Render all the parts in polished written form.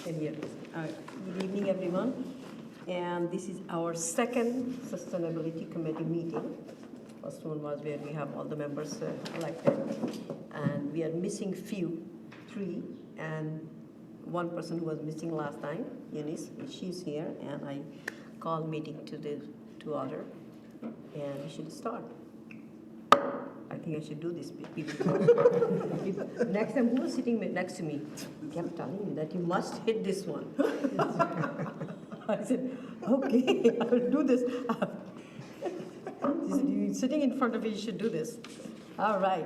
Here. Good evening, everyone. And this is our second Sustainability Committee meeting. First one was where we have all the members elected. And we are missing three, and one person who was missing last time, Eunice, she's here. And I call meeting to order. And we should start. I think I should do this. Next time, who was sitting next to me kept telling me that you must hit this one. I said, okay, I will do this. He said, you're sitting in front of me, you should do this. All right.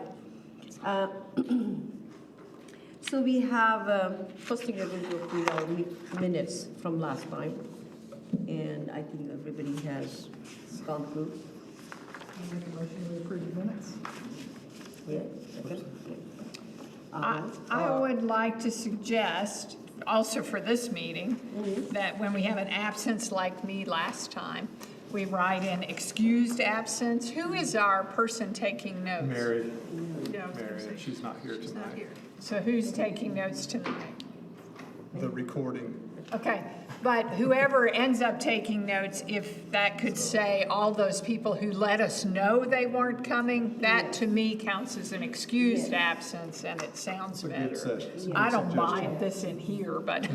So we have, first thing we're going to approve our minutes from last time. And I think everybody has gone through. I make a motion to approve the minutes. Yeah, second. I would like to suggest, also for this meeting, that when we have an absence like me last time, we write in excused absence. Who is our person taking notes? Mary. No, Mary, she's not here she's not tonight. here. So who's taking notes tonight? The recording. Okay, but whoever ends up taking notes, if that could say all those people who let us know they weren't coming, that to me counts as an excused absence, and it sounds better. I don't mind this in here, but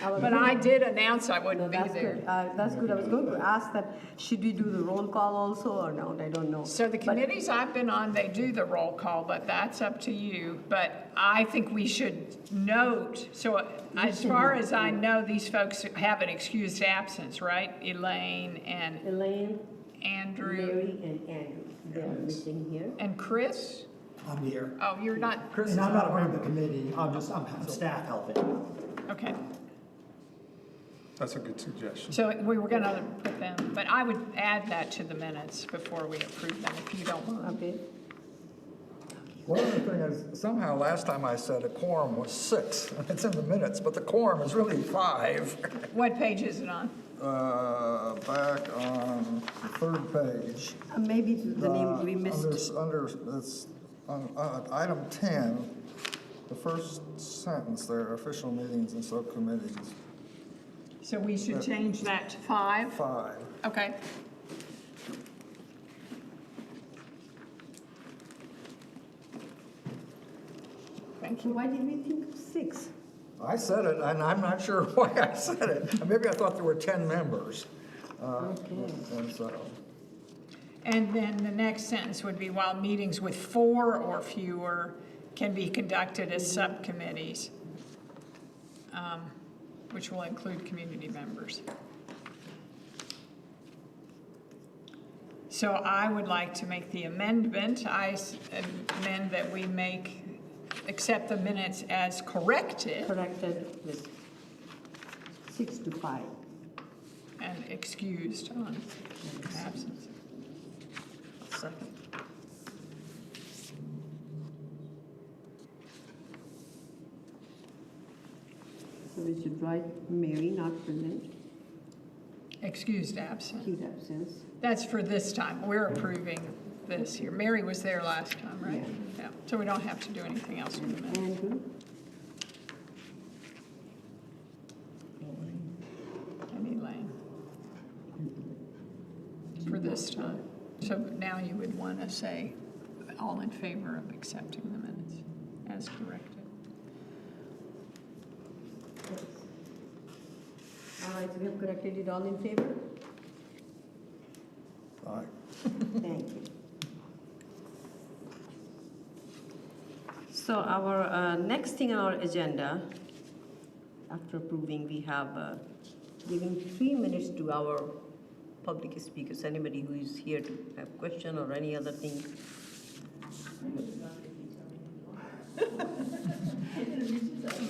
but I did announce I wouldn't be there. That's good. I was going to ask that, should we do the roll call also or not? I don't know. So the committees I've been on, they do the roll call, but that's up to you. But I think we should note, so as far as I know, these folks have an excused absence, right? Elaine, Andrew. Mary, and Andrew. They're missing here. And Chris? I'm here. Oh, you're not, And I'm not a part of the committee, I'm staff helping. okay. That's a good suggestion. So we were gonna put them, but I would add that to the minutes before we approve them, if you don't mind. Okay. One other thing is, somehow last time I said a quorum was 6. It's in the minutes, but the quorum is really 5. What page is it on? Back on the 3rd page. Maybe the name we missed. It's on item 10, the first sentence there, official meetings and subcommittees, So we should change that to 5? 5. Okay. Thank you. Why did we think of 6? I said it, and I'm not sure why I said it. Maybe I thought there were 10 members. Okay. And so, And then the next sentence would be, while meetings with 4 or fewer can be conducted as subcommittees, which will include community members. So I would like to make the amendment. I amend that we accept the minutes as corrected Corrected with 6 to 5. and excused on absence. Second. So we should write Mary not present, Excused absent. acute absence. That's for this time. We're approving this here. Mary was there last time, right? Yeah. So we don't have to do anything else with the minutes. Andrew? And Elaine. For this time. So now you would want to say all in favor of accepting the minutes as corrected. Yes. All right, so we have corrected it, all in favor? Aye. Thank you. So our next thing on our agenda, after approving, we have giving 3 minutes to our public speakers, anybody who is here to have question or any other thing.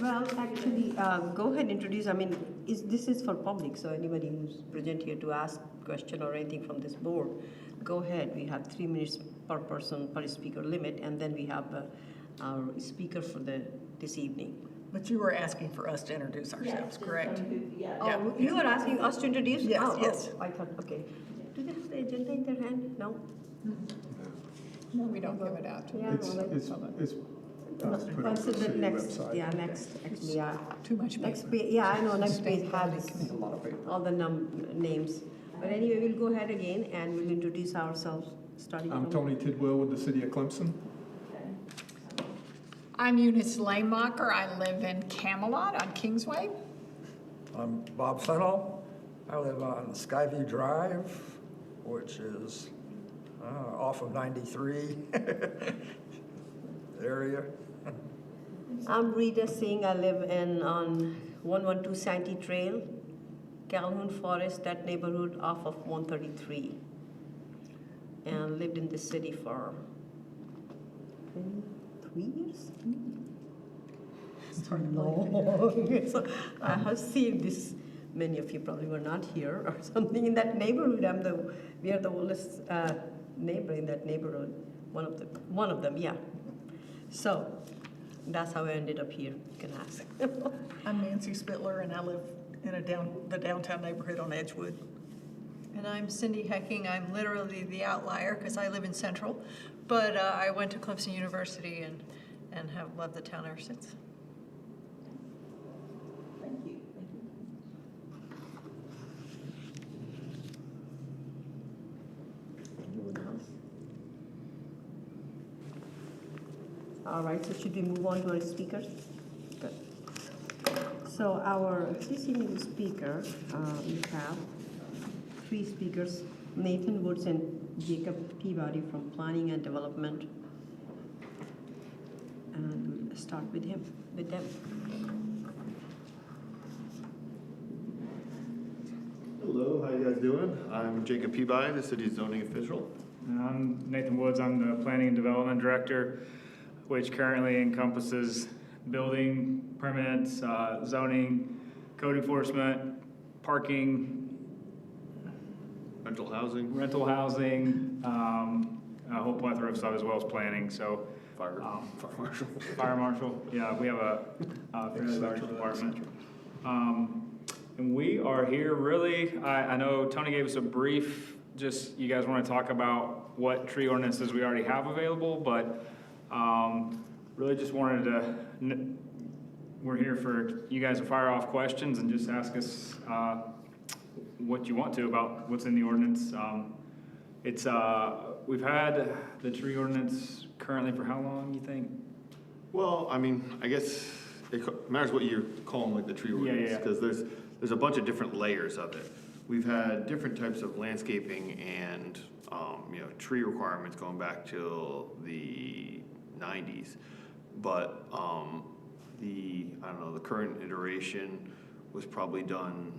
Well, actually, go ahead, introduce, I mean, this is for public, so anybody who's present here to ask question or anything from this board, go ahead. We have 3 minutes per person, per speaker limit, and then we have our speaker for this evening. But you were asking for us to introduce ourselves, correct? Oh, you are asking us to introduce? Yes, Oh, yes. I thought, okay. Do they have the agenda in their hand? No? No, we don't give it out to Yeah, It's, well, it's, it's Let's put it on Well, so the the city next, website. yeah, next, actually, yeah. Too much Next paper. page, yeah, I know, next page has A lot of paper. all the names. But anyway, we'll go ahead again and we'll introduce ourselves, starting I'm from. Tony Tidwell with the city of Clemson. I'm Eunice Langmacher. I live in Camelot on Kingsway. I'm Bob Fennell. I live on Skyview Drive, which is off of 93 area. I'm Rita Singh. I live on 112 Santee Trail, Calhoun Forest, that neighborhood off of 133. And lived in the city for 3 years? It's long. So I have seen this. Many of you probably were not here or something in that neighborhood. We are the oldest neighbor in that neighborhood. One of them, yeah. So that's how I ended up here. You can ask. I'm Nancy Spittler, and I live in the downtown neighborhood on Edgewood. And I'm Cindy Hecking. I'm literally the outlier because I live in Central, but I went to Clemson University and have loved the town ever since. Thank you. Anyone else? All right, so should we move on to our speakers? Good. So this evening speaker, we have 3 speakers, Nathan Woods and Jacob Peabody from Planning and Development. And we'll start with them. Hello, how you guys doing? I'm Jacob Peabody, the city's zoning official. I'm Nathan Woods. I'm the Planning and Development Director, which currently encompasses building permits, zoning, code enforcement, parking, Rental housing, a whole plethora of stuff, as well as planning. So fire marshal. fire marshal. Yeah, we have a fairly large department. And we are here really, I know Tony gave us a brief, just you guys want to talk about what tree ordinances we already have available, but really just wanted to, we're here for you guys to fire off questions and just ask us what you want to about what's in the ordinance. We've had the tree ordinance currently for how long, you think? Well, I mean, I guess it matters what you're calling like the tree ordinance, yeah. because there's a bunch of different layers of it. We've had different types of landscaping and tree requirements going back till the 90s, but the current iteration was probably done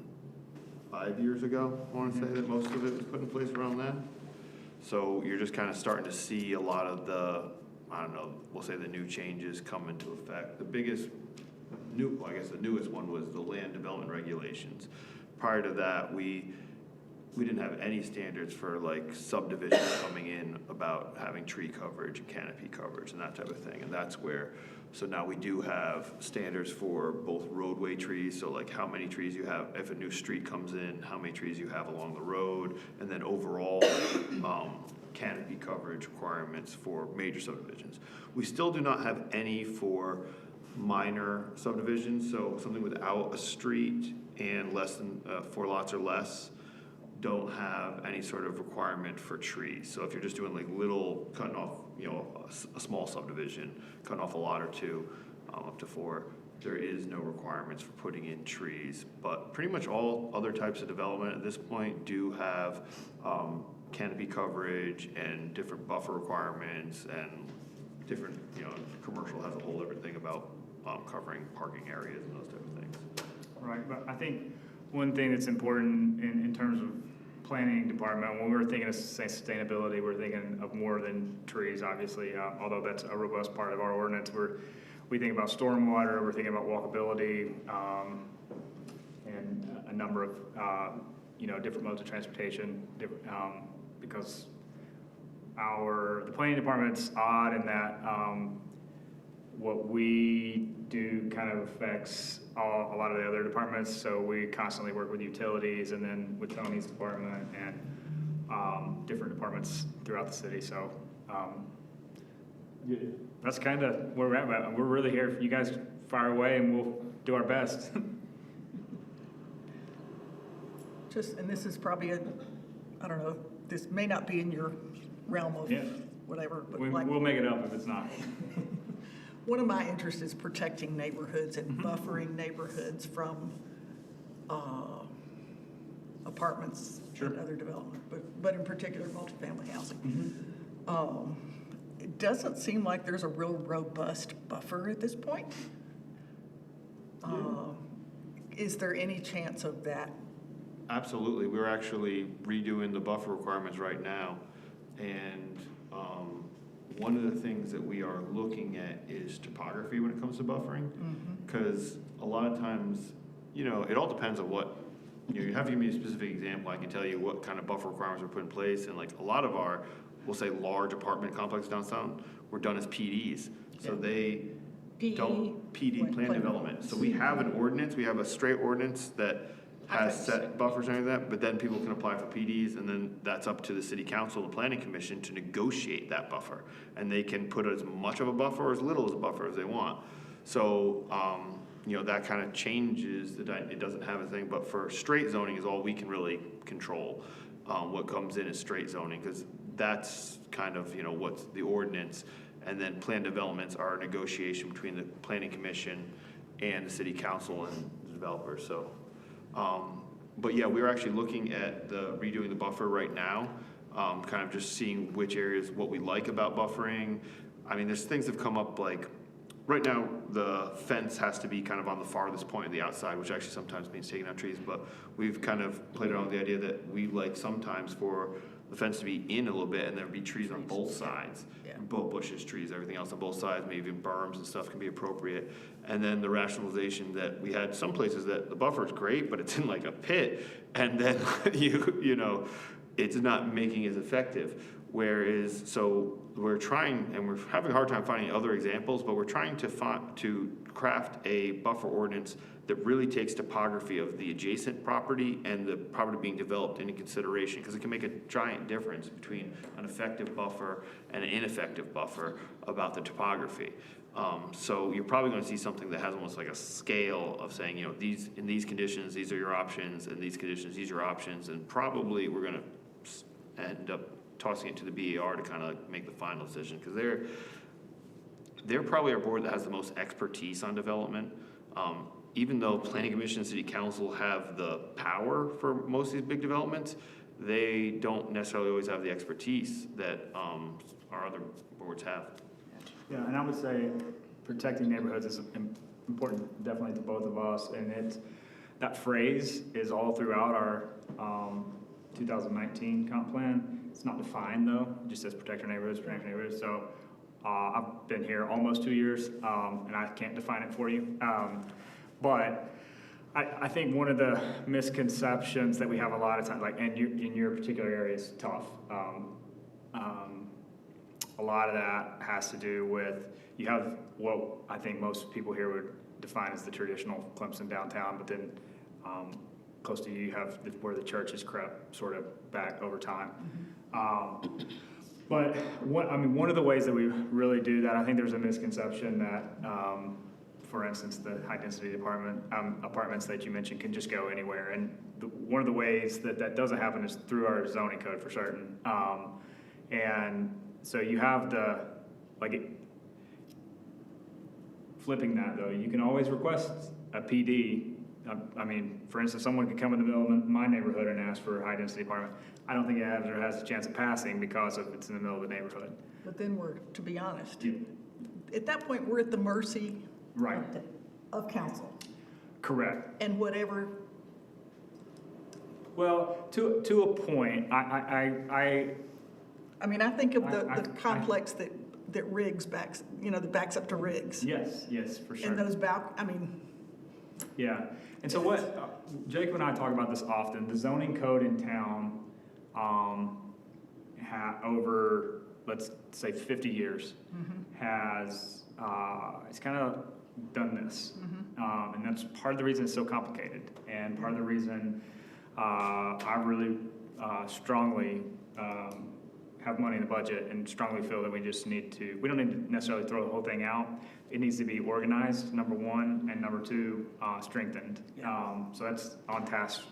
5 years ago. I want to say that most of it was put in place around then. So you're just kind of starting to see a lot of the, we'll say the new changes come into effect. The biggest the newest one was the land development regulations. Prior to that, we didn't have any standards for like subdivisions coming in about having tree coverage and canopy coverage and that type of thing. And that's where, so now we do have standards for both roadway trees, so like how many trees you have, if a new street comes in, how many trees you have along the road, and then overall canopy coverage requirements for major subdivisions. We still do not have any for minor subdivisions, so something without a street and less than 4 lots or less don't have any sort of requirement for trees. So if you're just doing like little, cutting off, a small subdivision, cutting off a lot or 2, up to 4, there is no requirements for putting in trees. But pretty much all other types of development at this point do have canopy coverage and different buffer requirements and different, commercial has a whole different thing about covering parking areas and those type of things. Right, but I think one thing that's important in terms of planning department, when we're thinking of sustainability, we're thinking of more than trees, obviously, although that's a robust part of our ordinance. We think about stormwater, we're thinking about walkability, and a number of, different modes of transportation, because the planning department's odd in that what we do kind of affects a lot of the other departments. So we constantly work with utilities and then with Tony's department and different departments throughout the city. So that's kind of where we're at. We're really here. You guys fire away and we'll do our best. And this is probably I don't know, this may not be in your realm of Yeah. whatever, but We'll make it up if it's not. one of my interests is protecting neighborhoods and buffering neighborhoods from apartments and other development, but in particular multifamily housing. It doesn't seem like there's a real robust buffer at this point. Is there any chance of that? Absolutely. We're actually redoing the buffer requirements right now. And one of the things that we are looking at is topography when it comes to buffering. Because a lot of times, you know, it all depends on what, you know, you have to give me a specific example. I can tell you what kind of buffer requirements are put in place. And like a lot of our, we'll say large apartment complexes downtown, were done as PDs. So they don't, PD, plan development. So we have an ordinance, we have a straight ordinance that has set buffers and everything like that, but then people can apply for PDs, and then that's up to the city council and the planning commission to negotiate that buffer. And they can put as much of a buffer or as little as a buffer as they want. So, you know, that kind of changes, it doesn't have a thing, but for straight zoning is all we can really control. What comes in is straight zoning, because that's kind of, you know, what's the ordinance. And then plan developments are a negotiation between the planning commission and the city council and the developers, so. But yeah, we're actually looking at redoing the buffer right now, kind of just seeing which areas, what we like about buffering. I mean, there's things that have come up like, right now, the fence has to be kind of on the farthest point of the outside, which actually sometimes means taking out trees, but we've kind of played around with the idea that we like sometimes for the fence to be in a little bit and there be trees on both sides. Both bushes, trees, everything else on both sides, maybe even berms and stuff can be appropriate. And then the rationalization that we had some places that the buffer is great, but it's in like a pit, and then you know, it's not making it as effective. Whereas, so we're trying, and we're having a hard time finding other examples, but we're trying to craft a buffer ordinance that really takes topography of the adjacent property and the property being developed into consideration, because it can make a giant difference between an effective buffer and an ineffective buffer about the topography. So you're probably going to see something that has almost like a scale of saying, you know, in these conditions, these are your options, and these conditions, these are your options, and probably we're going to end up tossing it to the BAR to kind of like make the final decision, because they're probably our board that has the most expertise on development. Even though planning commission and city council have the power for most of these big developments, they don't necessarily always have the expertise that our other boards have. Yeah, and I would say protecting neighborhoods is important, definitely to both of us, and that phrase is all throughout our 2019 comp plan. It's not defined though, it just says protect our neighborhoods, protect our neighborhoods. So I've been here almost 2 years, and I can't define it for you. But I think one of the misconceptions that we have a lot of times, like in your particular area, is tough. A lot of that has to do with, you have what I think most people here would define as the traditional Clemson downtown, but then close to you have where the church has crept sort of back over time. But one of the ways that we really do that, I think there's a misconception that, for instance, the high-density apartments that you mentioned can just go anywhere. And one of the ways that doesn't happen is through our zoning code for certain. And so you have flipping that though, you can always request a PD. I mean, for instance, someone could come in the middle of my neighborhood and ask for a high-density apartment. I don't think it has a chance of passing because it's in the middle of the neighborhood. But then to be honest, at that point, we're at the mercy Right. of council. Correct. And whatever. Well, to a point, I mean, I think of the complex that Riggs backs, that backs up to Riggs. Yes, for sure. And those Yeah, and so what, Jacob and I talk about this often, the zoning code in town, over, let's say 50 years, has, it's kind of done this. And that's part of the reason it's so complicated. And part of the reason I really strongly have money in the budget and strongly feel that we just need to, we don't need to necessarily throw the whole thing out. It needs to be organized, number one, and number two, strengthened. So that's on task.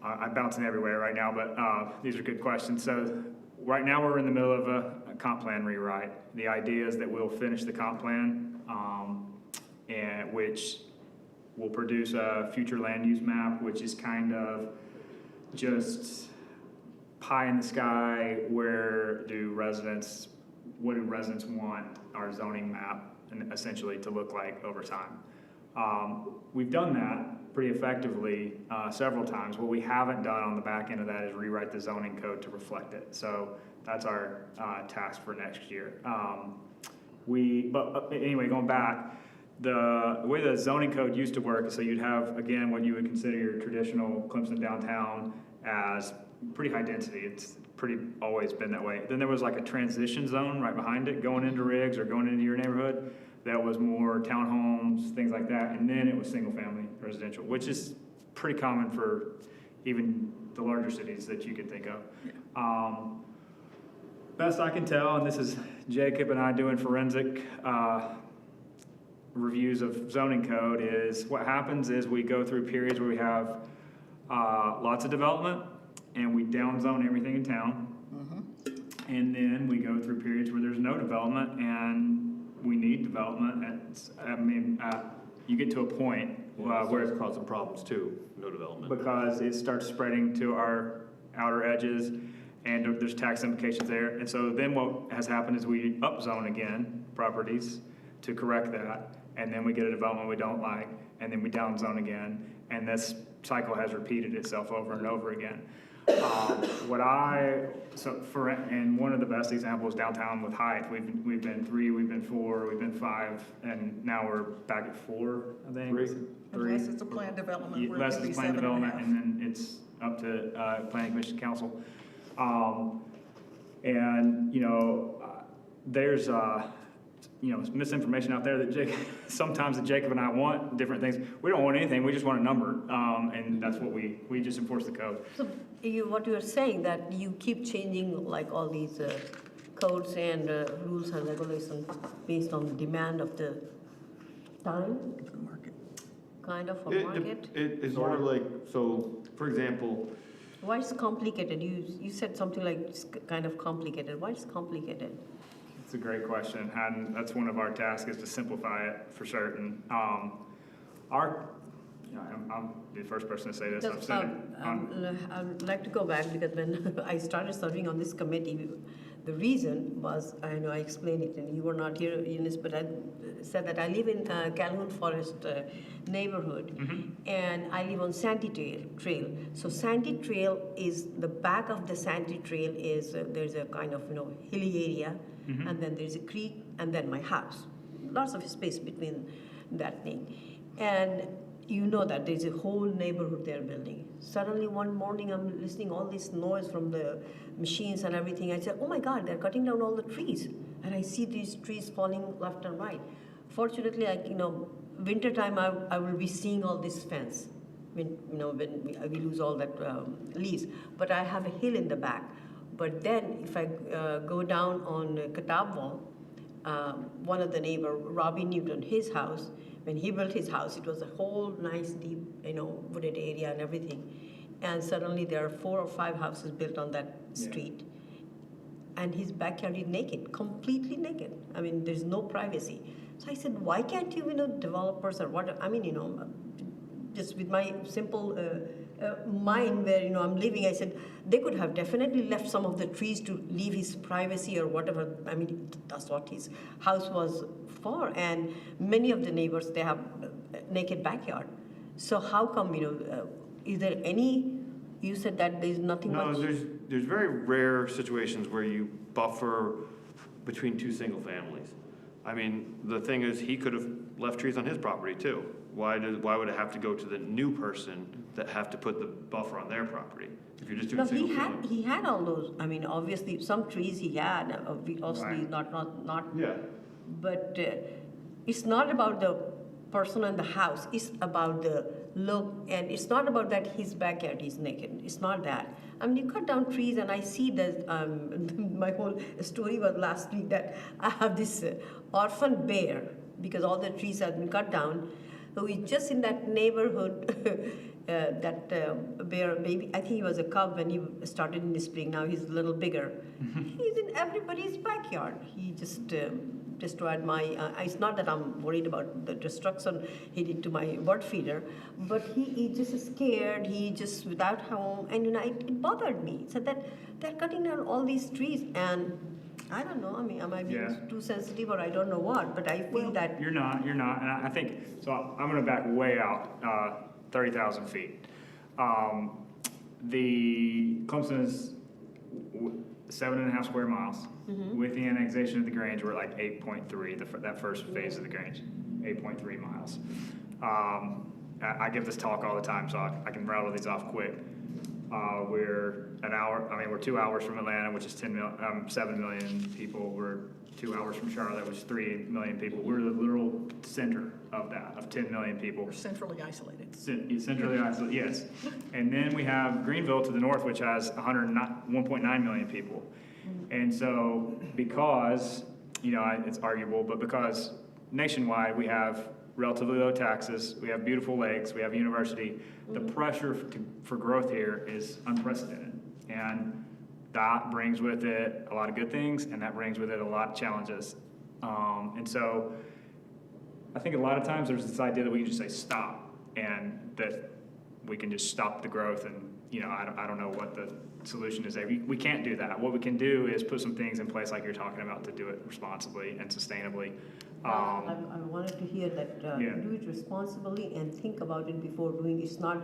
I'm bouncing everywhere right now, but these are good questions. So right now we're in the middle of a comp plan rewrite. The idea is that we'll finish the comp plan, and which will produce a future land use map, which is kind of just pie in the sky. What do residents want our zoning map and essentially to look like over time? We've done that pretty effectively several times. What we haven't done on the back end of that is rewrite the zoning code to reflect it. So that's our task for next year. Anyway, going back, the way the zoning code used to work is so you'd have, again, what you would consider your traditional Clemson downtown as pretty high density. It's pretty always been that way. Then there was like a transition zone right behind it, going into Riggs or going into your neighborhood. That was more townhomes, things like that. And then it was single family residential, which is pretty common for even the larger cities that you can think of. Best I can tell, and this is Jacob and I doing forensic reviews of zoning code, is what happens is we go through periods where we have lots of development and we downzone everything in town. And then we go through periods where there's no development and we need development. You get to a point where it's causing problems too, no development. Because it starts spreading to our outer edges and there's tax implications there. And so then what has happened is we upzone again properties to correct that. And then we get a development we don't like, and then we downzone again. And this cycle has repeated itself over and over again. And one of the best examples downtown with height, we've been 3, we've been 4, we've been 5, and now we're back at 4, I think. 3. Unless it's a planned development. where it Unless could be it's planned 7.5. development, and then it's up to Planning Commission Council. There's misinformation out there that sometimes that Jacob and I want different things. We don't want anything, we just want a number, and that's what we just enforce the code. So what you are saying, that you keep changing like all these codes and rules and regulations based on the demand of the time? Kind of, or market? It's sort of like, so, for example, Why is it complicated? You said something like it's kind of complicated. Why is it complicated? It's a great question, and that's one of our tasks is to simplify it for certain. I'm the first person to say this. I've said it. I'd like to go back because when I started serving on this committee, the reason was, I know I explained it and you were not here, Eunice, but I said that I live in Calhoun Forest neighborhood, and I live on Santee Trail. So Santee Trail is, the back of the Santee Trail is, there's a kind of, hilly area, and then there's a creek, and then my house. Lots of space between that thing. And you know that there's a whole neighborhood they're building. Suddenly one morning I'm listening all this noise from the machines and everything. I said, oh my God, they're cutting down all the trees. And I see these trees falling left and right. Fortunately, winter time I will be seeing all this fence when we lose all that leaves. But I have a hill in the back. But then if I go down on Catawba, one of the neighbor, Robbie Newton, his house, when he built his house, it was a whole nice, deep, wooded area and everything. And suddenly there are 4 or 5 houses built on that street. And his backyard is naked, completely naked. I mean, there's no privacy. So I said, why can't you, developers or whatever, just with my simple mind where, I'm living, I said, they could have definitely left some of the trees to leave his privacy or whatever. I mean, that's what his house was for. And many of the neighbors, they have naked backyard. So how come, is there any, you said that there's nothing much? No, there's very rare situations where you buffer between 2 single families. I mean, the thing is, he could have left trees on his property too. Why would it have to go to the new person that have to put the buffer on their property? If you're just doing single family. He had all those. I mean, obviously, some trees he had. Obviously, Right. not. Yeah. But it's not about the person and the house. It's about the look, and it's not about that his backyard is naked. It's not that. I mean, you cut down trees, and I see that my whole story was last week that I have this orphan bear because all the trees have been cut down. So we just in that neighborhood, that bear baby, I think he was a cub when he started in the spring. Now he's a little bigger. He's in everybody's backyard. He just destroyed my. It's not that I'm worried about the destruction he did to my bird feeder, but he just scared. He just without home, and it bothered me. So that they're cutting down all these trees, and I don't know. I mean, am I being too sensitive, or I don't know what? But I feel that You're not, and I think, so I'm gonna back way out, 30,000 feet. The Clemson is 7.5 square miles. With the annexation of the Grange, we're at like 8.3, that first phase of the Grange, 8.3 miles. I give this talk all the time, so I can rattle these off quick. We're 2 hours from Atlanta, which is 7 million people. We're 2 hours from Charlotte, which is 3 million people. We're the literal center of that, of 10 million people. We're centrally isolated. Centrally isolated, yes. And then we have Greenville to the north, which has 1.9 million people. And so because, it's arguable, but because nationwide we have relatively low taxes, we have beautiful lakes, we have a university, the pressure for growth here is unprecedented. And that brings with it a lot of good things, and that brings with it a lot of challenges. And so I think a lot of times there's this idea that we can just say stop, and that we can just stop the growth, and I don't know what the solution is there. We can't do that. What we can do is put some things in place like you're talking about to do it responsibly and sustainably. I wanted to hear that do it responsibly and think about it before doing. It's not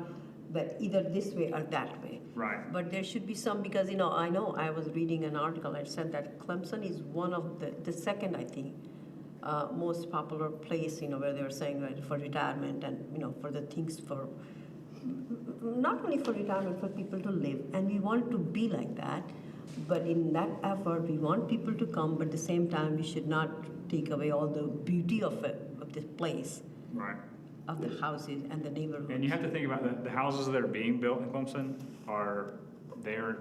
that either this way or that way. Right. But there should be some, because I know I was reading an article that said that Clemson is one of the second, I think, most popular place, where they were saying for retirement and for the things for not only for retirement, for people to live. And we want to be like that. But in that effort, we want people to come, but at the same time, we should not take away all the beauty of this place. Right. Of the houses and the neighborhoods. And you have to think about the houses that are being built in Clemson they're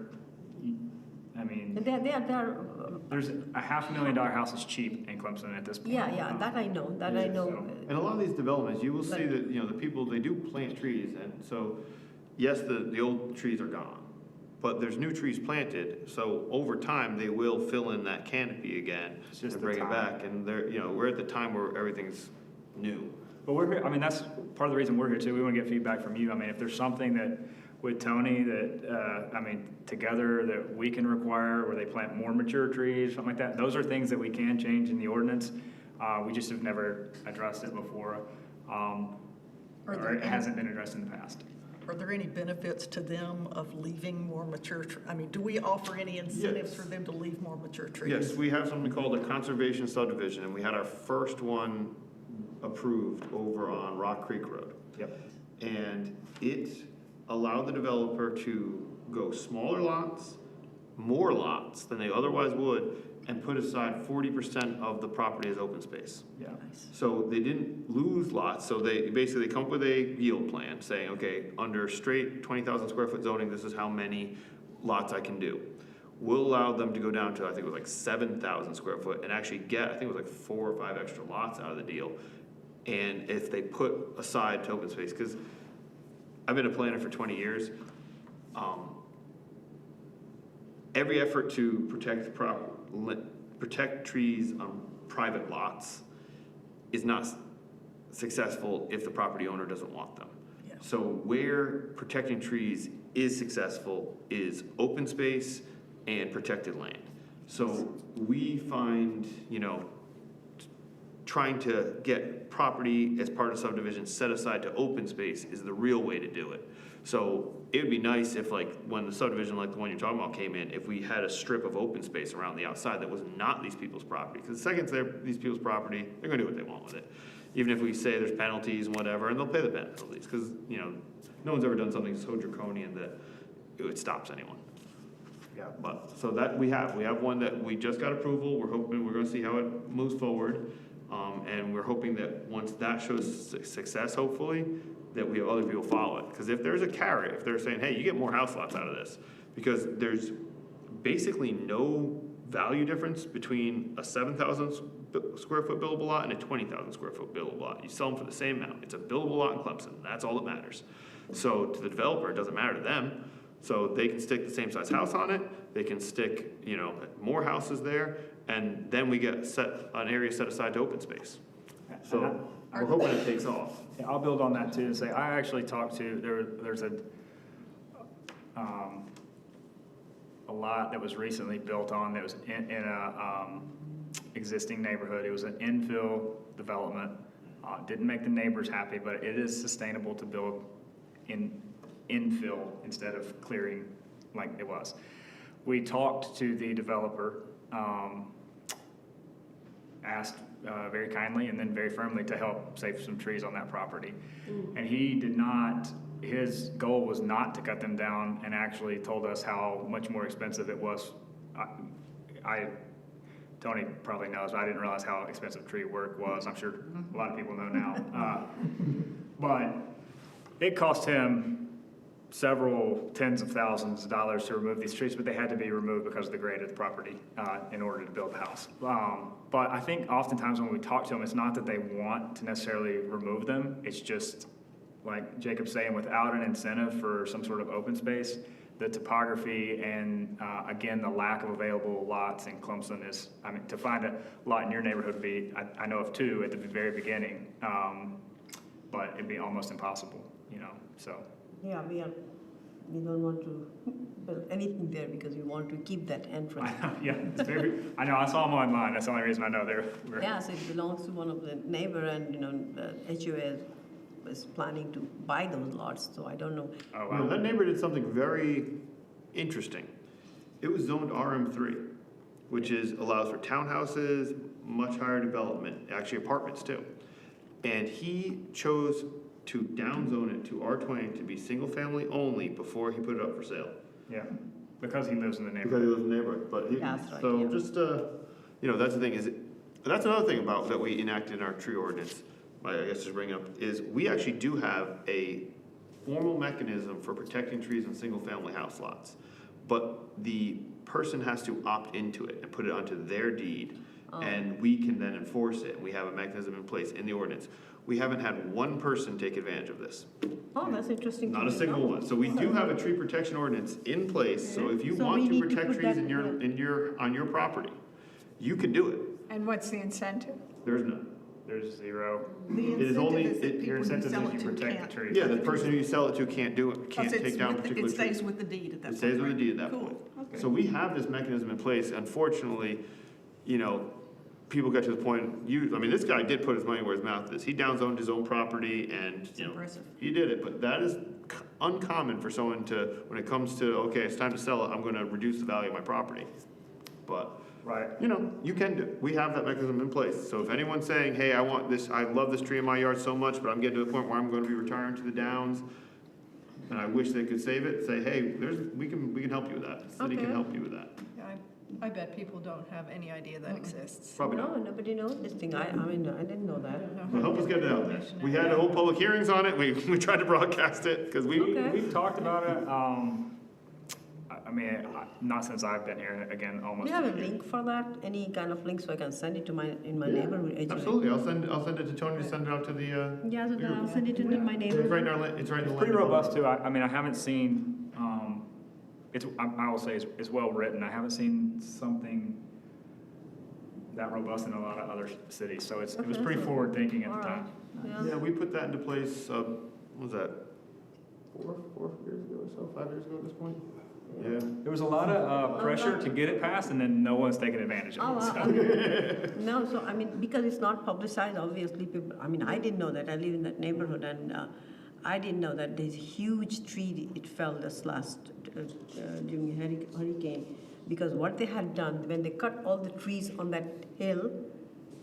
there's a $500,000 house is cheap in Clemson at this point. Yeah, that I know, I know. So. And a lot of these developments, you will see that, the people, they do plant trees, and so, yes, the old trees are gone, but there's new trees planted, so over time, they will fill in that canopy again and bring it back, and we're at the time where everything's new. But we're here, that's part of the reason we're here too. We want to get feedback from you. If there's something that with Tony that, together that we can require where they plant more mature trees, something like that, those are things that we can change in the ordinance. We just have never addressed it before, or it hasn't been addressed in the past. Are there any benefits to them of leaving more mature do we offer any incentives for them to leave more mature trees? Yes, we have something called a conservation subdivision, and we had our first one approved over on Rock Creek Road. Yep. And it allowed the developer to go smaller lots, more lots than they otherwise would, and put aside 40% of the property as open space. Yeah. So they didn't lose lots, so they basically come up with a yield plan saying, okay, under straight 20,000 square foot zoning, this is how many lots I can do. We'll allow them to go down to, I think it was like 7,000 square foot, and actually get, I think it was like 4 or 5 extra lots out of the deal. And if they put aside to open space, because I've been a planner for 20 years, every effort to protect trees on private lots is not successful if the property owner doesn't want them. Yeah. So where protecting trees is successful is open space and protected land. So we find, trying to get property as part of subdivision set aside to open space is the real way to do it. So it would be nice if, when the subdivision like the one you're talking about came in, if we had a strip of open space around the outside that was not these people's property. Because the second it's these people's property, they're gonna do what they want with it. Even if we say there's penalties and whatever, and they'll pay the penalties, because, no one's ever done something so draconian that it stops anyone. Yeah, but, so that we have one that we just got approval, we're gonna see how it moves forward. And we're hoping that once that shows success, hopefully, that we have other people follow it. Because if there's a carrot, if they're saying, hey, you get more house lots out of this, because there's basically no value difference between a 7,000 square foot buildable lot and a 20,000 square foot buildable lot. You sell them for the same amount. It's a buildable lot in Clemson. That's all that matters. So to the developer, it doesn't matter to them. So they can stick the same size house on it. They can stick, you know, more houses there, and then we get an area set aside to open space. So we're hoping it takes off. Yeah, I'll build on that too and say, I actually talked to, there's a lot that was recently built on that was in a existing neighborhood. It was an infill development. Didn't make the neighbors happy, but it is sustainable to build in infill instead of clearing like it was. We talked to the developer, asked very kindly and then very firmly to help save some trees on that property. And he did not, his goal was not to cut them down, and actually told us how much more expensive it was. Tony probably knows, but I didn't realize how expensive tree work was. I'm sure a lot of people know now. But it cost him several tens of thousands of dollars to remove these trees, but they had to be removed because of the grade of the property in order to build the house. But I think oftentimes when we talk to them, it's not that they want to necessarily remove them. It's just, like Jacob's saying, without an incentive for some sort of open space, the topography and, again, the lack of available lots in Clemson is, I mean, to find a lot in your neighborhood would be, I know of two at the very beginning, but it'd be almost impossible, you know, so. Yeah, we don't want to build anything there because we want to keep that entrance. Yeah, it's very, I know, I saw them online, that's the only reason I know they're. Yeah, so it belongs to one of the neighbor, and, you know, the HOA is planning to buy those lots, so I don't know. Oh, Well, wow. that neighbor did something very interesting. It was zoned RM3, which allows for townhouses, much higher development, actually apartments too. And he chose to downzone it to R20 to be single family only before he put it up for sale. Yeah, because he lives in the Because neighborhood. he lives in the neighborhood, but That's right, so yeah. just, you know, that's the thing that's another thing about that we enacted in our tree ordinance, I guess just bring up, is we actually do have a formal mechanism for protecting trees in single-family house lots. But the person has to opt into it and put it onto their deed, and we can then enforce it. We have a mechanism in place in the ordinance. We haven't had one person take advantage of this, Oh, that's interesting. not a single one. So we do have a tree protection ordinance in place, so if you So want we to need to protect put trees that- on your property, you can do it. And what's the incentive? There's none. There's zero. The It is only- incentive is that it- Your people who incentive sell is it you to protect can't. the tree. Yeah, the person who you sell it to can't do it, can't Plus, take down a particular It tree. stays with the deed at that point. It stays with the right? deed at that Cool. point. Okay. So we have this mechanism in place. Unfortunately, you know, people get to the point, I mean, this guy did put his money where his mouth is. He downzoned his own property and, you know, impressive. he did it, but that is uncommon for someone to, when it comes to, okay, it's time to sell it, I'm gonna reduce the value of my property. But, Right. you know, you can do, we have that mechanism in place. So if anyone's saying, hey, I want this, I love this tree in my yard so much, but I'm getting to the point where I'm gonna be retiring to the downs, and I wish they could save it, say, hey, we can help you with that. The city can Okay. help you with that. Yeah, I bet people don't have any idea that exists. Probably not. No, nobody knows this thing. I mean, I didn't know that. Well, help us get it out there. We had a whole public hearings on it, we tried to broadcast it, because Okay. We've talked about it, I mean, not since I've been here, again, Do almost. you have a link for that? Any kind of link so I can send it to in my neighborhood? HOA? Absolutely, I'll send it to Tony to send it out to the, Yeah, so then I'll send it to my it's neighborhood. right in our, it's right in It's the. pretty land robust too. I mean, I haven't seen, I will say it's well written. I haven't seen something that robust in a lot of other cities. So it was Okay, pretty so- forward thinking at All the right. time. Yeah. Yeah, we put that into place, what was that? 4 years ago or so, 5 years ago at this point? Yeah. There was a lot of pressure to get it passed, and then no one's taken advantage Oh, of it. So. no, so I mean, because it's not publicized, obviously, people, I mean, I didn't know that. I live in that neighborhood, and I didn't know that there's a huge tree, it fell this last, during a hurricane. Because what they had done, when they cut all the trees on that hill,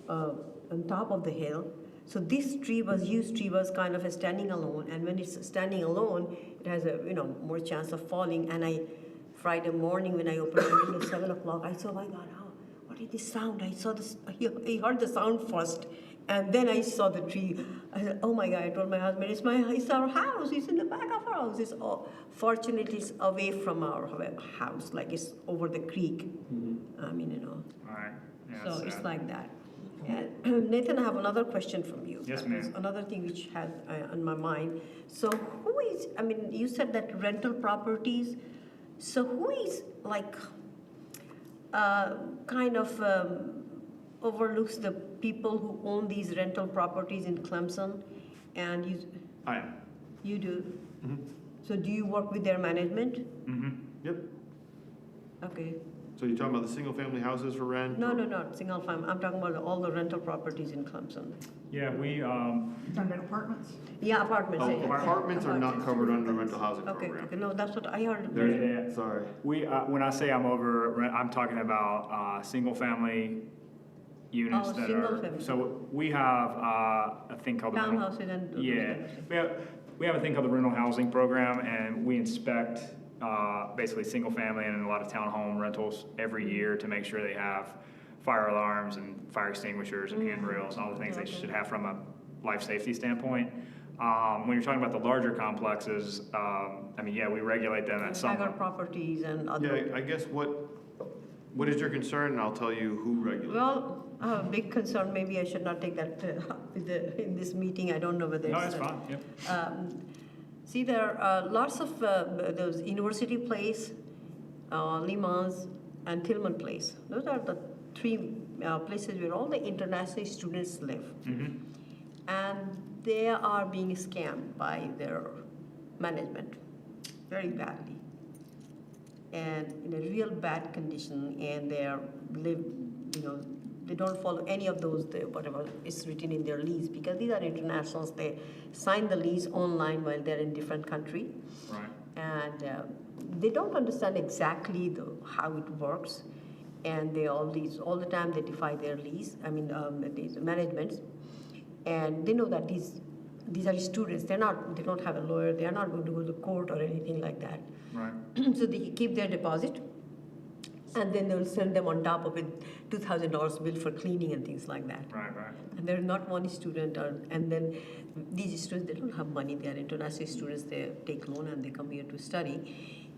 on top of the hill, so this tree was kind of a standing alone, and when it's standing alone, it has a, you know, more chance of falling. And Friday morning when I opened the window, 7 o'clock, I saw, my God, what is this sound? I saw this, I heard the sound first, And then I saw the tree. I said, "Oh my God!" I told my husband, "It's our house. It's in the back of our house. It's all, fortunately, it's away from our house. Like it's over the creek. I mean, All right. Yeah, so that's it's sad. like that." And Nathan, I have another question from you. Yes, There's ma'am. another thing which had on my mind. So who is? I mean, you said that rental properties. So who is like kind of overlooks the people who own these rental properties in Clemson, and I am. you do. Mhm. So do you work with their management? Yep. Okay. So you're talking about the single-family houses for rent? No, not single family. I'm talking about all the rental properties in Clemson. Yeah, we, You talking about apartments? Yeah, apartments. Oh, yeah. apartments are not covered under the rental housing Okay, program. okay. No, that's what I heard. Yeah. Sorry. we, when I say I'm over, I'm talking about, single-family units Oh, that single are. family. So we have, a thing called the. rental- Townhouses and. Yeah, we have a thing called the rental housing program, and we inspect, basically single-family and a lot of townhome rentals every year to make sure they have fire alarms and fire extinguishers and handrails, and all the things they should have from a life safety standpoint. When you're talking about the larger complexes, I mean, yeah, we regulate them at some. Haggard properties and other. Yeah, I guess what is your concern, and I'll tell you who regulates. Well, I have a big concern, maybe I should not take that in this meeting, I don't know whether No, it's. that's fine, yep. See, there are lots of those University Place, Limans, and Tillman Place. Those are the three places where all the international students live. Mhm. And they are being scammed by their management very badly. And in a real bad condition, and they are they don't follow any of those, whatever is written in their lease, because these are internationals. They sign the lease online while they're in different country, Right. and they don't understand exactly how it works, and they all the time they defy their lease. I mean, these managements, and they know that these are students. They don't have a lawyer. They are not going to go to court or anything like that. Right. So they keep their deposit, and then they will send them on top of it $2,000 bill for cleaning and things like that. Right. And there is not one student, and then these students, they don't have money. They are international students. They take loan and they come here to study,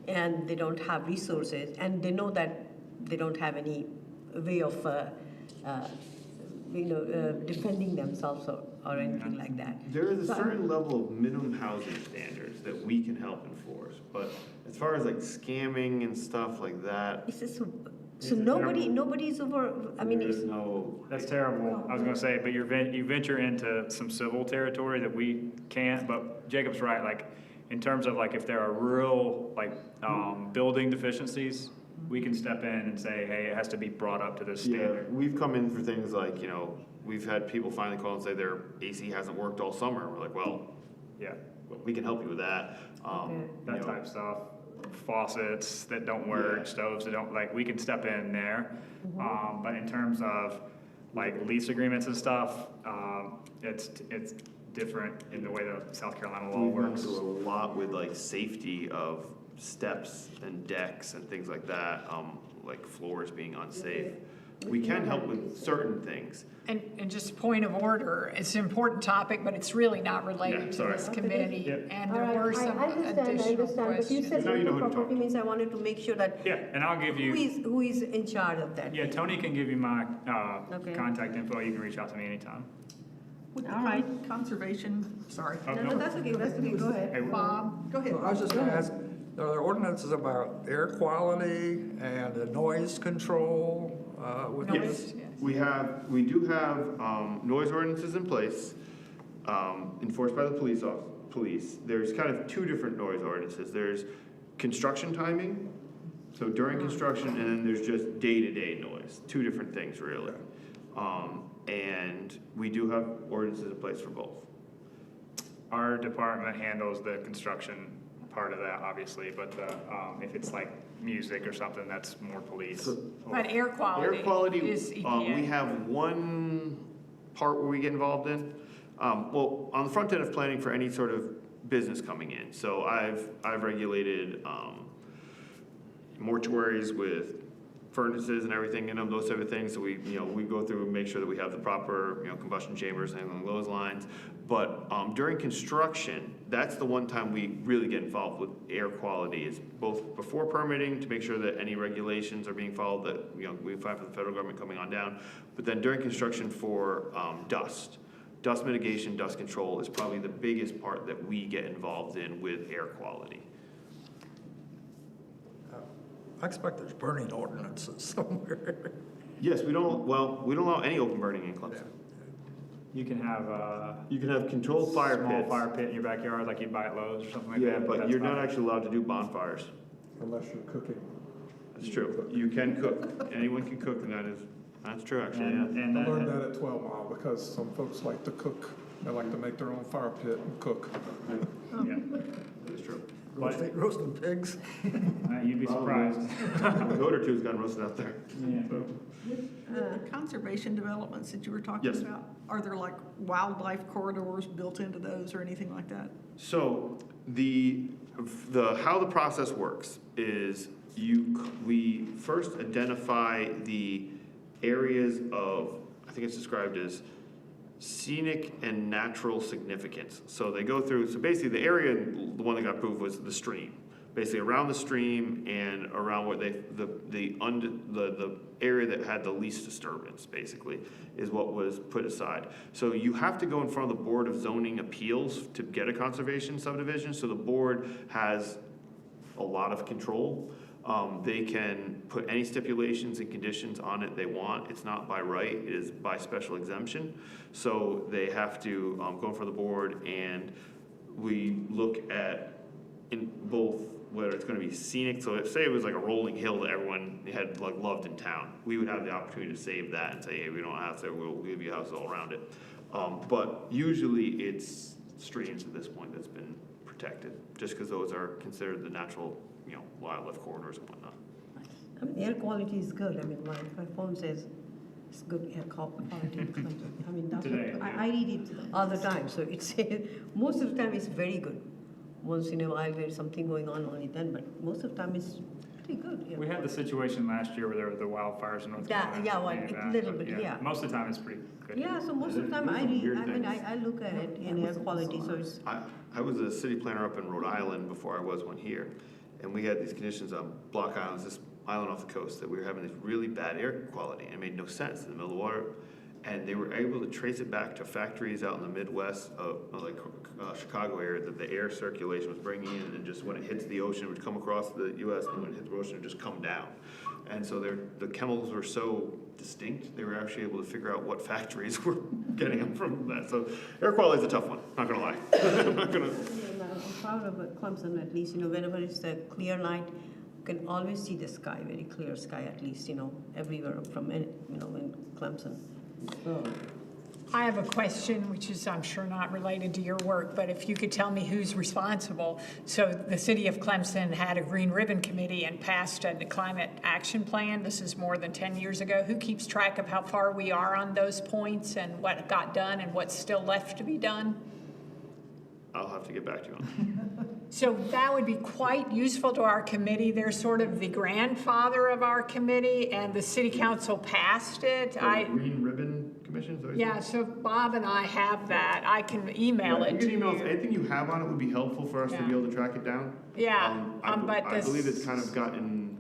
and they don't have resources, and they know that they don't have any way of defending themselves or anything like that. There is a So certain level of minimum housing standards that we can help enforce, but as far as like scamming and stuff like that, It's just, It's so a nobody's over. I mean, there's it's, no. That's terrible. I was gonna say, but you venture into some civil territory that we can't, but Jacob's right, like, in terms of like, if there are real, like, building deficiencies, we can step in and say, hey, it has to be brought up to this Yeah, standard. we've come in for things like, we've had people finally call and say their AC hasn't worked all summer. We're like, well, Yeah, we can help you with that. that type of stuff. Faucets that don't work, Yeah. stoves that don't, like, we can step in there. But in terms of like lease agreements and stuff, it's different in the way the South Carolina law We've gone works. through a lot with like safety of steps and decks and things like that, like floors being unsafe. We can help with certain things. And just a point of order, it's an important topic, but it's really not Yeah, related to sorry. this committee. Yep. And all there right, were some I understand, additional but you questions. said Now you know rental who to talk property to. means I wanted to make sure that Yeah, and I'll give you. who is in charge of that. Yeah, Tony can give you my Okay. contact info. You can reach out to me anytime. With the All right. Conservation, sorry. Oh, No, that's okay, go ahead. Hey, Bob? Go ahead. I was just gonna ask, are there ordinances about air quality and noise control with Noise, this? yes. We do have noise ordinances in place, enforced by the police. There's kind of two different noise ordinances. There's construction timing, so during construction, and then there's just day-to-day noise. Two different things, really. And we do have ordinances in place for both. Our department handles the construction part of that, obviously, but if it's like music or something, that's more police. But air Air quality, is E EPA. we have one part where we get involved in. Well, on the front end of planning for any sort of business coming in. So I've regulated mortuaries with furnaces and everything in them, those type of things. So we, we go through and make sure that we have the proper, combustion chambers and along those lines. But during construction, that's the one time we really get involved with air quality, is both before permitting to make sure that any regulations are being followed that, we find from the federal government coming on down. But then during construction for dust. Dust mitigation, dust control is probably the biggest part that we get involved in with air quality. I expect there's burning ordinances somewhere. Yes, we don't allow any open burning in Clemson. You can have You can have controlled fire small pits. fire pit in your backyard, like you buy at Lowe's or something like that. Yeah, but that's you're about not it. actually allowed to do bonfires. Unless you're cooking. That's true. You can cook. Anyone can cook, and that's true, actually, yeah. And I that, learned that at 12 Mile because some folks like to cook. They like to make their own fire pit and cook. yeah, That's true. Roasting pigs. you'd be surprised. A goat or two's gotten roasted out there. Yeah. The conservation developments that you were talking Yes. about, are there like wildlife corridors built into those or anything like that? So how the process works is we first identify the areas of, I think it's described as scenic and natural significance. So they go through, so basically the area, the one that got approved was the stream. Basically around the stream and around what the area that had the least disturbance, basically, is what was put aside. So you have to go in front of the Board of Zoning Appeals to get a conservation subdivision, so the board has a lot of control. They can put any stipulations and conditions on it they want. It's not by right, it is by special exemption. So they have to go in front of the board, and we look at in both whether it's going to be scenic. So say it was like a rolling hill that everyone had like loved in town, we would have the opportunity to save that and say, hey, we don't have to, we'll give you houses all around it. But usually it's streams at this point that's been protected, just because those are considered the natural, wildlife corridors and whatnot. I mean, air quality is good. I mean, my phone says it's good air quality. I mean, that's Today, what, I read it all the time. So it's most of the time it's very good. Once in a while there's something going on only then, but most of the time it's pretty good. We had the situation last year where there were the wildfires in North Carolina. Yeah, well, and a little bit, yeah. Most of the time it's pretty good. Yeah, so most of the time There's I some read, weird I mean, things. I look at it in air quality, so it's, I was a city planner up in Rhode Island before I was one here, and we had these conditions on Block Island, this island off the coast, that we were having this really bad air quality, and it made no sense in the middle of the water. And they were able to trace it back to factories out in the Midwest of Chicago area that the air circulation was bringing in, and just when it hits the ocean, it would come across the U.S., and when it hit the ocean, it would just come down. And so the chemicals were so distinct, they were actually able to figure out what factories were getting them from that. So air quality is a tough one, not gonna lie. I'm not gonna. I'm proud of Clemson, at least, whenever it's a clear night, you can always see the sky, very clear sky, at least, everywhere from, in Clemson. So, I have a question, which is, I'm sure, not related to your work, but if you could tell me who's responsible. So the city of Clemson had a Green Ribbon Committee and passed a climate action plan. This is more than 10 years ago. Who keeps track of how far we are on those points and what got done and what's still left to be done? I'll have to get back to you on that. So that would be quite useful to our committee. They're sort of the grandfather of our committee, and the city council passed it. Green Ribbon Commission, is that what you Yeah, said? so Bob and I have that. I can email Yeah, it you to can email us. you. Anything you have on it would be helpful for us to Yeah. be able to track it down. Yeah, but I this- believe it's kind of gotten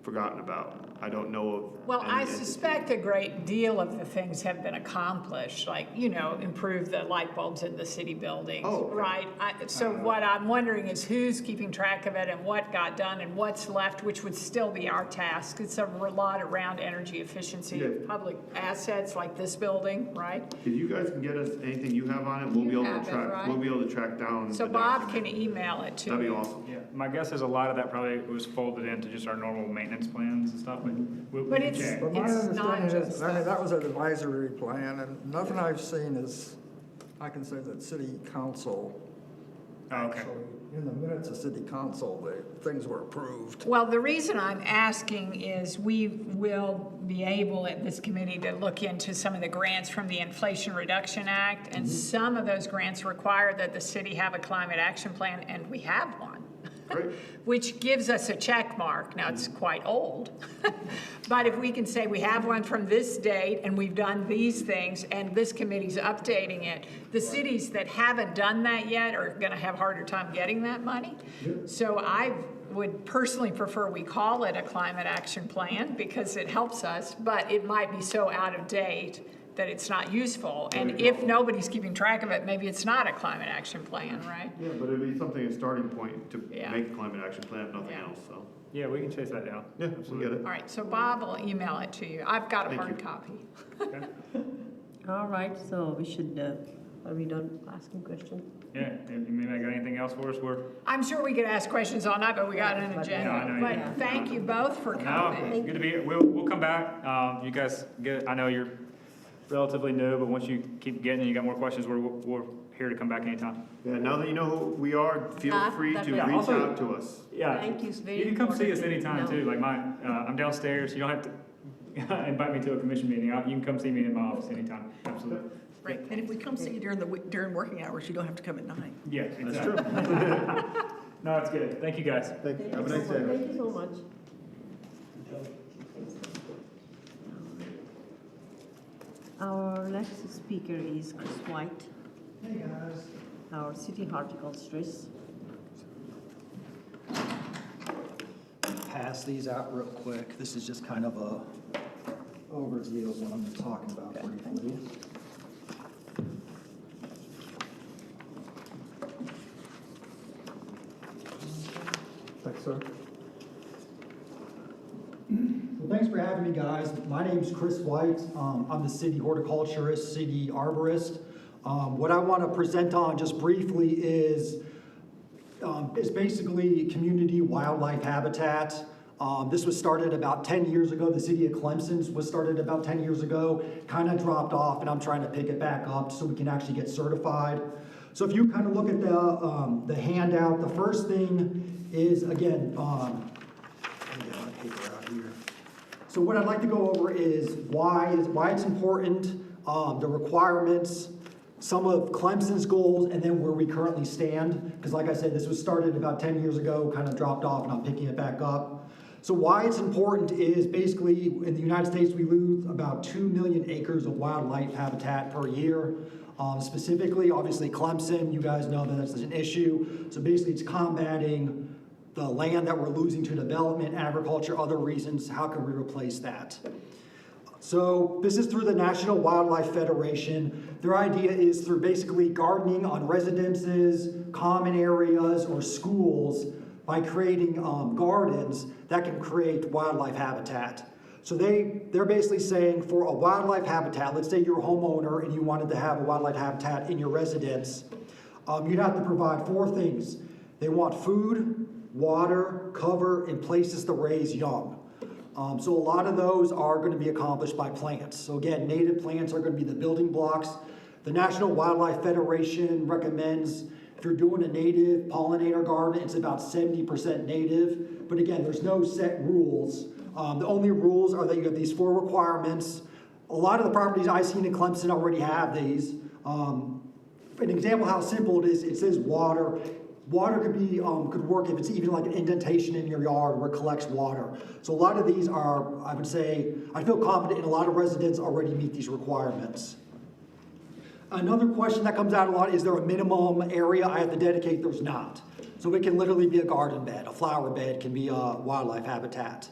forgotten about. I don't know of. Well, any I entity. suspect a great deal of the things have been accomplished, like, improve the light bulbs in the city buildings, Oh, okay. right? So what I'm wondering is who's keeping track of it and what got done and what's left, which would still be our task. It's a lot around energy efficiency of Yeah. public assets like this building, right? If you guys can get us anything you have on it, we'll be able have to it, track, right? we'll be able to track down. So the Bob can document. email it to you. That'd be awesome. Yeah, my guess is a lot of that probably was folded into just our normal maintenance plans and stuff, but we But can it's- check. But my It's not understanding is, just I mean, that. that was an advisory plan, and nothing I've seen is, I can say that city council, Oh, okay. actually, in the minutes of city council, things were approved. Well, the reason I'm asking is we will be able at this committee to look into some of the grants from the Inflation Reduction Act, and some of those grants require that the city have a climate action plan, and we have one. Great. which gives us a check mark. Now, it's quite old. But if we can say we have one from this date and we've done these things and this committee's updating it, the cities that haven't done that yet are gonna have harder time getting that money. So I would personally prefer we call it a climate action plan because it helps us, but it might be so out of date that it's not useful. And if nobody's keeping track of it, maybe it's not a climate action plan, right? Yeah, but it'd be something, a starting point to Yeah. make a climate action plan, if nothing Yeah. else, so. Yeah, we can chase that down. Yeah, we get it. All right, so Bob will email it to you. I've got a Thank hard you. copy. Okay. All right, so we should, are we done asking questions? Yeah, if you maybe got anything else for us, I'm sure we could ask questions all night, but we got an Yeah, I agenda. know, But yeah. thank you both for no, coming. it's good to be here. We'll come back. You guys get, I know you're relatively new, but once you keep getting it, you got more questions, we're here to come back anytime. Yeah, now that you know who we are, feel Ah, free that to was- reach Also- out to us. Yeah. Thank you, it's very You can come see us important. anytime No. too, like I'm downstairs, you don't have to invite me to a commission meeting, you can come see me in my office anytime, absolutely. Great. And if we come see you during working hours, you don't have to come at 9. Yeah, That's exactly. true. No, it's good, thank you guys. Thank you. Thank Have a you nice so much. day. Thank you so much. Our next speaker is Chris White, Hey, guys. our city horticulturist. Pass these out real quick. This is just kind of a overview of what I'm talking about briefly. Thanks, sir. Well, thanks for having me, guys. My name's Chris White. I'm the city horticulturist, city arborist. What I want to present on just briefly is basically community wildlife habitat. This was started about 10 years ago. The city of Clemson was started about 10 years ago, kind of dropped off, and I'm trying to pick it back up so we can actually get certified. So if you kind of look at the handout, the first thing is, again, let me get my paper out here. So what I'd like to go over is why it's important, the requirements, some of Clemson's goals, and then where we currently stand. Because like I said, this was started about 10 years ago, kind of dropped off, and I'm picking it back up. So why it's important is basically in the United States, we lose about 2 million acres of wildlife habitat per year. Specifically, obviously Clemson, you guys know that that's an issue. So basically it's combating the land that we're losing to development, agriculture, other reasons. How can we replace that? So this is through the National Wildlife Federation. Their idea is through basically gardening on residences, common areas, or schools by creating gardens that can create wildlife habitat. So they're basically saying for a wildlife habitat, let's say you're a homeowner and you wanted to have a wildlife habitat in your residence, you'd have to provide 4 things. They want food, water, cover, and places to raise young. So a lot of those are going to be accomplished by plants. So again, native plants are going to be the building blocks. The National Wildlife Federation recommends if you're doing a native pollinator garden, it's about 70% native. But again, there's no set rules. The only rules are that you have these 4 requirements. A lot of the properties I've seen in Clemson already have these. An example how simple it is, it says water. Water could work if it's even like an indentation in your yard where it collects water. So a lot of these are, I would say, I feel confident in a lot of residents already meet these requirements. Another question that comes out a lot, is there a minimum area I have to dedicate? There's not. So it can literally be a garden bed, a flower bed can be a wildlife habitat.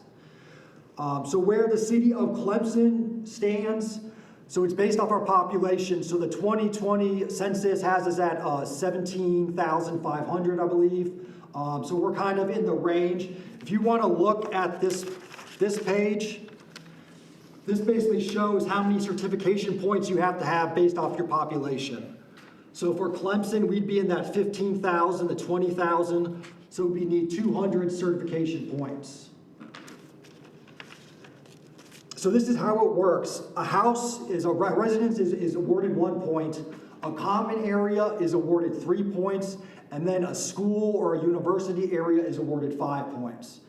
So where the city of Clemson stands, so it's based off our population. So the 2020 census has us at 17,500, I believe. So we're kind of in the range. If you want to look at this page, this basically shows how many certification points you have to have based off your population. So for Clemson, we'd be in that 15,000 to 20,000. So we need 200 certification points. So this is how it works. A residence is awarded 1 point. A common area is awarded 3 points. And then a school or a university area is awarded 5 points.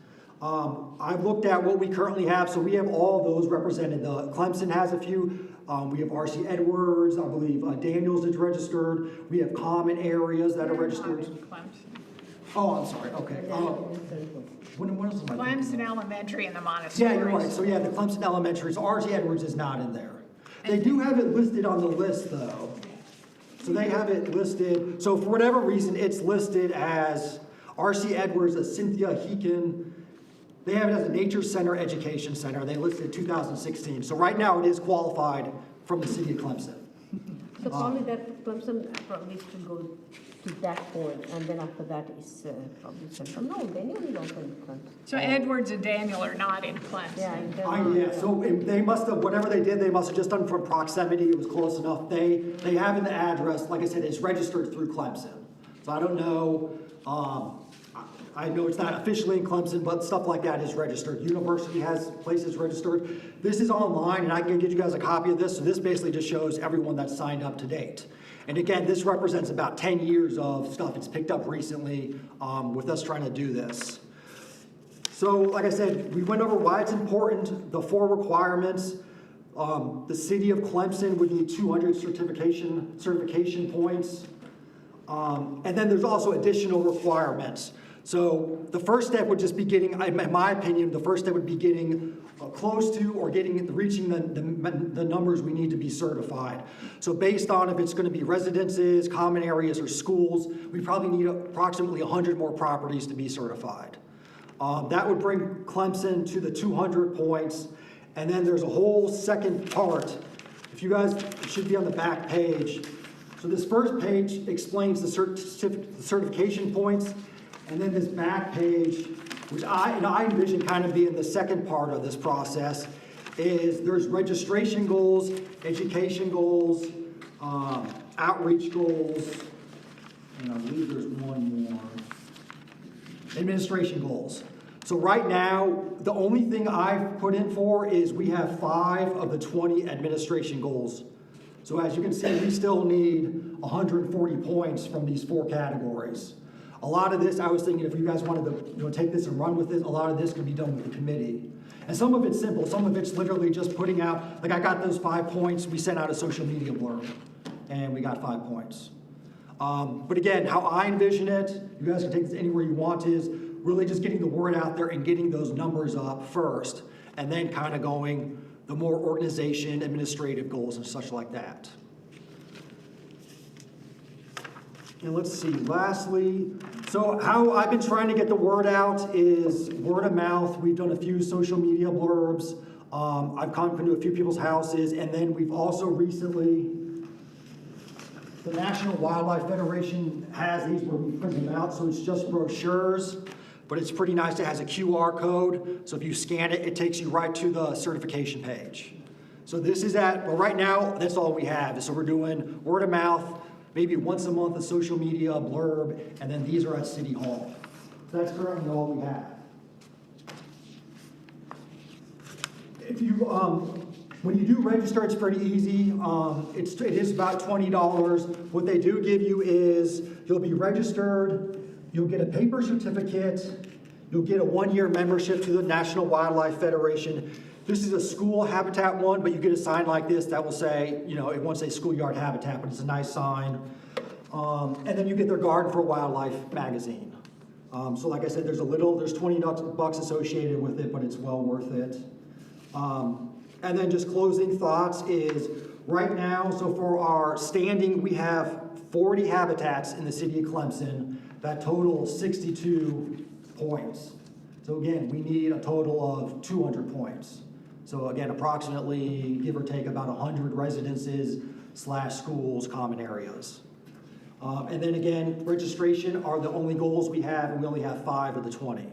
I've looked at what we currently have, so we have all those represented. Clemson has a few. We have R.C. Edwards, I believe Daniels is registered. We have common areas that are registered. Clemson. Oh, I'm sorry, okay. When was my? Clemson Elementary and the Montessori. Yeah, you're right. So yeah, the Clemson Elementary, so R.C. Edwards is not in there. They do have it listed on the list though. So they have it listed, so for whatever reason, it's listed as R.C. Edwards, a Cynthia Heekin. They have it as a Nature Center Education Center. They listed 2016. So right now it is qualified from the city of Clemson. So probably that Clemson probably should go to that point, and then after that is probably Central. No, Daniel is also in Clemson. So Edwards and Daniel are not in Clemson. Yeah, in Denver. Yeah, so they must have, whatever they did, they must have just done from proximity, it was close enough. They have in the address, like I said, it's registered through Clemson. So I don't know, I know it's not officially in Clemson, but stuff like that is registered. University has places registered. This is online, and I can get you guys a copy of this. So this basically just shows everyone that's signed up to date. And again, this represents about 10 years of stuff it's picked up recently with us trying to do this. So like I said, we went over why it's important, the 4 requirements. The city of Clemson would need 200 certification points. And then there's also additional requirements. So the first step would just be getting, in my opinion, the first step would be getting close to or reaching the numbers we need to be certified. So based on if it's going to be residences, common areas, or schools, we probably need approximately 100 more properties to be certified. That would bring Clemson to the 200 points. And then there's a whole second part. If you guys, it should be on the back page. So this first page explains the certification points. And then this back page, which I envision kind of being the second part of this process, is there's registration goals, education goals, outreach goals, and I believe there's one more, administration goals. So right now, the only thing I've put in for is we have 5 of the 20 administration goals. So as you can see, we still need 140 points from these 4 categories. A lot of this, I was thinking if you guys wanted to take this and run with it, a lot of this can be done with the committee. And some of it's simple. Some of it's literally just putting out, like I got those 5 points, we sent out a social media blurb, and we got 5 points. But again, how I envision it, you guys can take this anywhere you want, is really just getting the word out there and getting those numbers up first, and then kind of going the more organization, administrative goals and such like that. And let's see, lastly, so how I've been trying to get the word out is word of mouth. We've done a few social media blurbs. I've come to a few people's houses, and then we've also recently, the National Wildlife Federation has these where we print them out, so it's just brochures, but it's pretty nice. It has a QR code, so if you scan it, it takes you right to the certification page. So this is well, right now, that's all we have. So we're doing word of mouth, maybe once a month a social media blurb, and then these are at City Hall. So that's currently all we have. If you, when you do register, it's pretty easy. It is about $20. What they do give you is you'll be registered, you'll get a paper certificate, you'll get a 1-year membership to the National Wildlife Federation. This is a school habitat one, but you get a sign like this that will say, it won't say schoolyard habitat, but it's a nice sign. And then you get their Garden for Wildlife magazine. So like I said, there's $20 associated with it, but it's well worth it. And then just closing thoughts is right now, so for our standing, we have 40 habitats in the city of Clemson that total 62 points. So again, we need a total of 200 points. So again, approximately, give or take, about 100 residences / schools, common areas. And then again, registration are the only goals we have, and we only have 5 of the 20.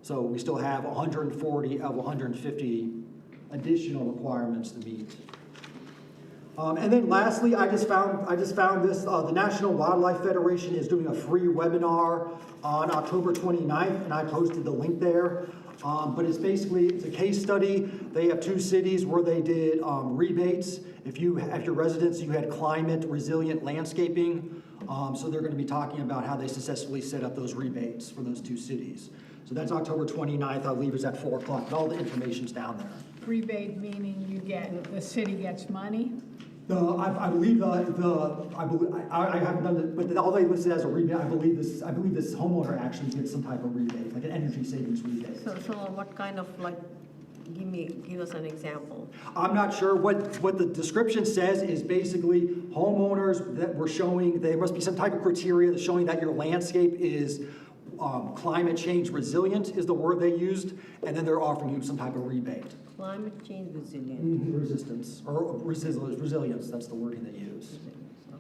So we still have 140 of 150 additional requirements to meet. And then lastly, I just found this, the National Wildlife Federation is doing a free webinar on October 29th, and I posted the link there. But it's a case study. They have 2 cities where they did rebates. If you, at your residence, you had climate resilient landscaping. So they're going to be talking about how they successfully set up those rebates for those 2 cities. So that's October 29th. I believe it's at 4 o'clock. And all the information's down there. Rebate meaning the city gets money? I believe I haven't done it, but all they listed as a rebate, I believe this homeowner actually gets some type of rebate, like an energy savings rebate. So what kind of like, give us an example. I'm not sure what the description says is basically homeowners that were showing, there must be some type of criteria that's showing that your landscape is climate change resilient is the word they used, and then they're offering you some type of rebate. Climate change resilient. Resistance, or resilience, that's the wording they use.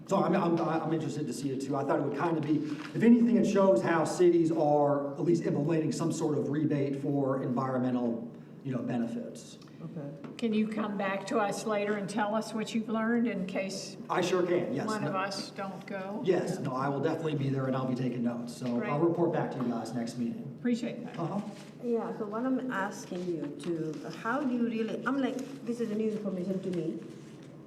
So I'm interested to see it too. I thought it would kind of be, if anything, it shows how cities are at least implementing some sort of rebate for environmental, benefits. Okay. Can you come back to us later and tell us what you've learned in case I sure can, yes. one of us don't go? Yes, no, I will definitely be there and I'll be taking notes. So Great. I'll report back to you guys next meeting. Appreciate that. Uh-huh. Yeah, so what I'm asking you to, how do you really, I'm like, this is new information to me,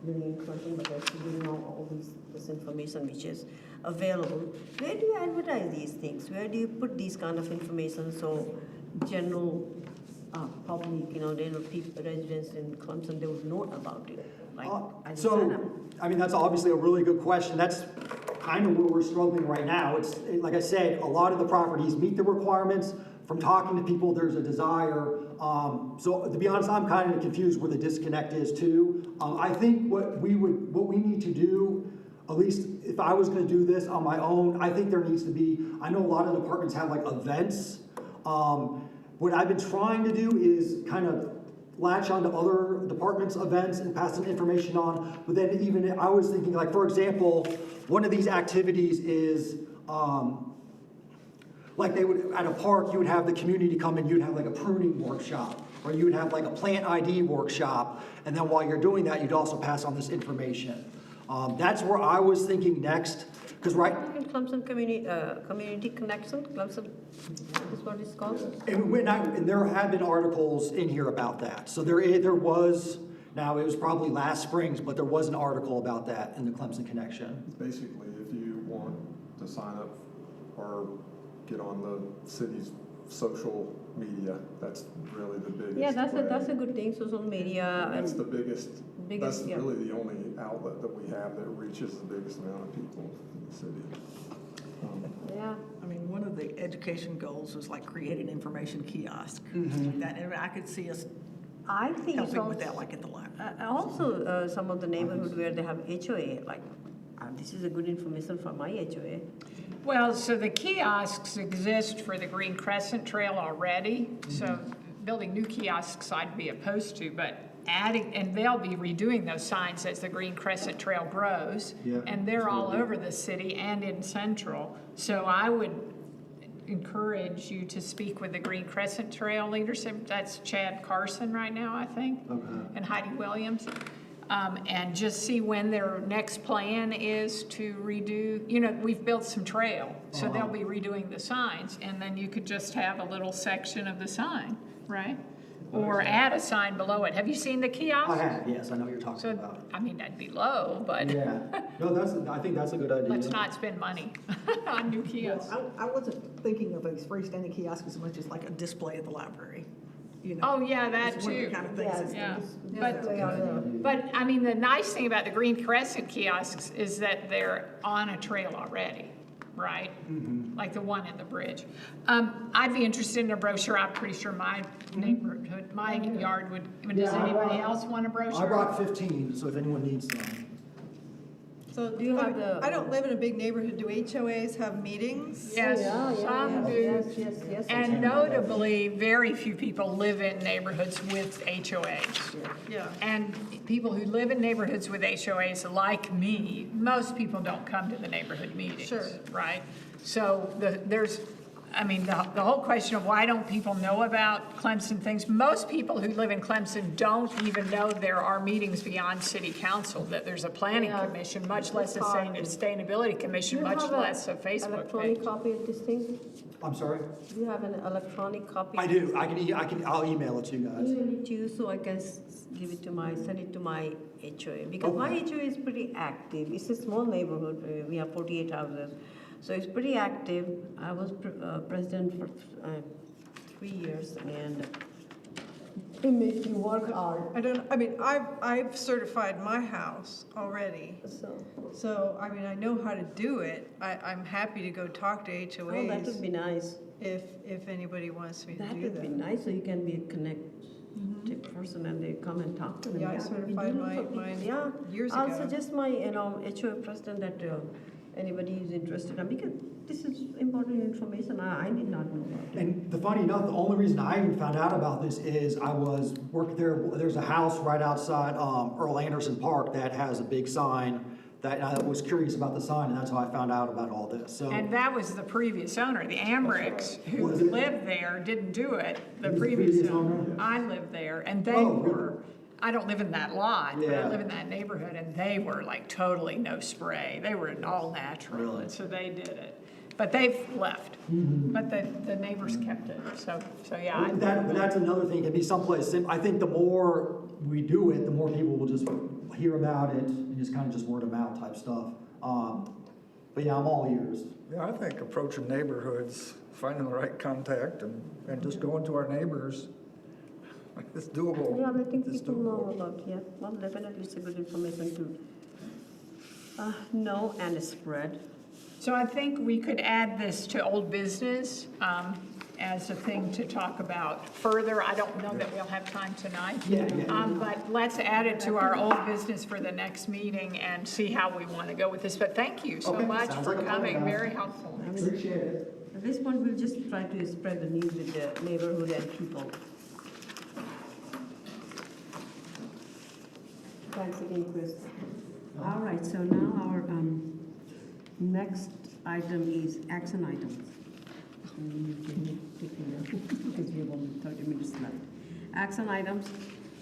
living in Clemson, but I still know all this information which is available. Where do you advertise these things? Where do you put these kind of information so general public, people, residents in Clemson, they would know about it? Like, That's obviously a really good question. That's kind of where we're struggling right now. It's, like I said, a lot of the properties meet the requirements. From talking to people, there's a desire. So to be honest, I'm kind of confused where the disconnect is too. I think what we need to do, at least if I was going to do this on my own, I think there needs to be, I know a lot of departments have like events. What I've been trying to do is kind of latch onto other departments' events and pass some information on. But then even I was thinking, like, for example, one of these activities is, like they would, at a park, you would have the community come in, you'd have like a pruning workshop, or you would have like a plant ID workshop, and then while you're doing that, you'd also pass on this information. That's where I was thinking next, because Clemson Community Connection, Clemson is what it's called? and there have been articles in here about that. So there was, now it was probably last spring, but there was an article about that in the Clemson Connection. Basically, if you want to sign up or get on the city's social media, that's really the biggest. Yeah, that's a good thing, social media. That's the biggest, that's yeah. really the only outlet that we have that reaches the biggest amount of people in the city. Yeah. I mean, one of the education goals was like create an information kiosk. That, and I could see us I think it's helping with that, like at the library. also some of the neighborhood where they have HOA, like, this is a good information for my HOA. Well, so the kiosks exist for the Green Crescent Trail already, so building new kiosks I'd be opposed to, but adding, and they'll be redoing those signs as the Green Crescent Trail grows, Yeah, and they're all over the city and in Central. So I would encourage you to speak with the Green Crescent Trail leadership. That's Chad Carson right now, I think, and Heidi Williams. And just see when their next plan is to redo, we've built some trail, so they'll be redoing the signs, and then you could just have a little section of the sign, right? Or add a sign below it. Have you seen the kiosk? I have, yes, I know what you're talking So, about. I mean, that'd be low, but Yeah, no, I think that's a good idea. let's not spend money on new kiosks. I wasn't thinking of a freestanding kiosk as much as like a display at the library. Oh, yeah, that It's one of the too. kind of things. Yeah, But but I mean, the nice thing about the Green Crescent kiosks is that they're on a trail already, right? Like the one in the bridge. I'd be interested in a brochure. I'm pretty sure my neighborhood, my yard would, does anybody else want a brochure? I brought 15, so if anyone needs some. So Do you have the- I don't live in a big neighborhood. Do HOAs have meetings? Yes, some do. Yes. And notably, very few people live in neighborhoods with HOAs. Yeah. And people who live in neighborhoods with HOAs, like me, most people don't come to the neighborhood meetings. Sure. Right? So the whole question of why don't people know about Clemson things, most people who live in Clemson don't even know there are meetings beyond city council, that there's a planning Yeah. commission, much less a sustainability commission, Do you much have less a Facebook electronic page. copy of this thing? I'm sorry? Do you have an electronic copy? I do, I'll email it to you guys. Email it to you so I can send it to my HOA, because my HOA is pretty active. It's a small neighborhood, we have 48 houses, so it's pretty active. I was president for 3 years, and It makes you work hard. I mean, I've certified my house already. So, I mean, I know how to do it. I'm happy to go talk to Oh, that would HOAs be nice. if anybody wants me to That do would be that. nice, so you can be a connected person and they come and talk to them. Yeah, I we certified do lots of mine people. Yeah, years I'll ago. suggest my, HOA president that anybody who's interested, because this is important information, I did not know about it. And the funny enough, the only reason I even found out about this is I was working there, there's a house right outside Earl Anderson Park that has a big sign that I was curious about the sign, and that's how I found out about all this, so. And that was the previous owner, the Amrics, who Was it? lived there, didn't do it. The Who's the previous previous owner. owner? I lived there, and they Oh, really? were, I don't live in that lot, but I Yeah. live in that neighborhood, and they were like totally no spray. They were all natural, Really? and so they did it. But they've left, but the neighbors kept it, so yeah. I- But that's another thing, it can be someplace, I think the more we do it, the more people will just hear about it, and just kind of just word of mouth type stuff. But yeah, I'm all ears. Yeah, I think approaching neighborhoods, finding the right contact and just going to our neighbors, it's doable. Yeah, letting It's people know doable. about, yeah, well, definitely it's a good information to know and spread. So I think we could add this to old business as a thing to talk about further. I don't know that we'll have time tonight. Yeah. But let's add it to our old business for the next meeting and see how we want to go with this. But thank you so Okay, much sounds for like a plan, coming, guys. very helpful. Appreciate it. At this point, we'll just try to spread the news with the neighborhood and people. Thanks again, Chris. All right, so now our next item is action items. Because we have only 30 minutes left. Action items,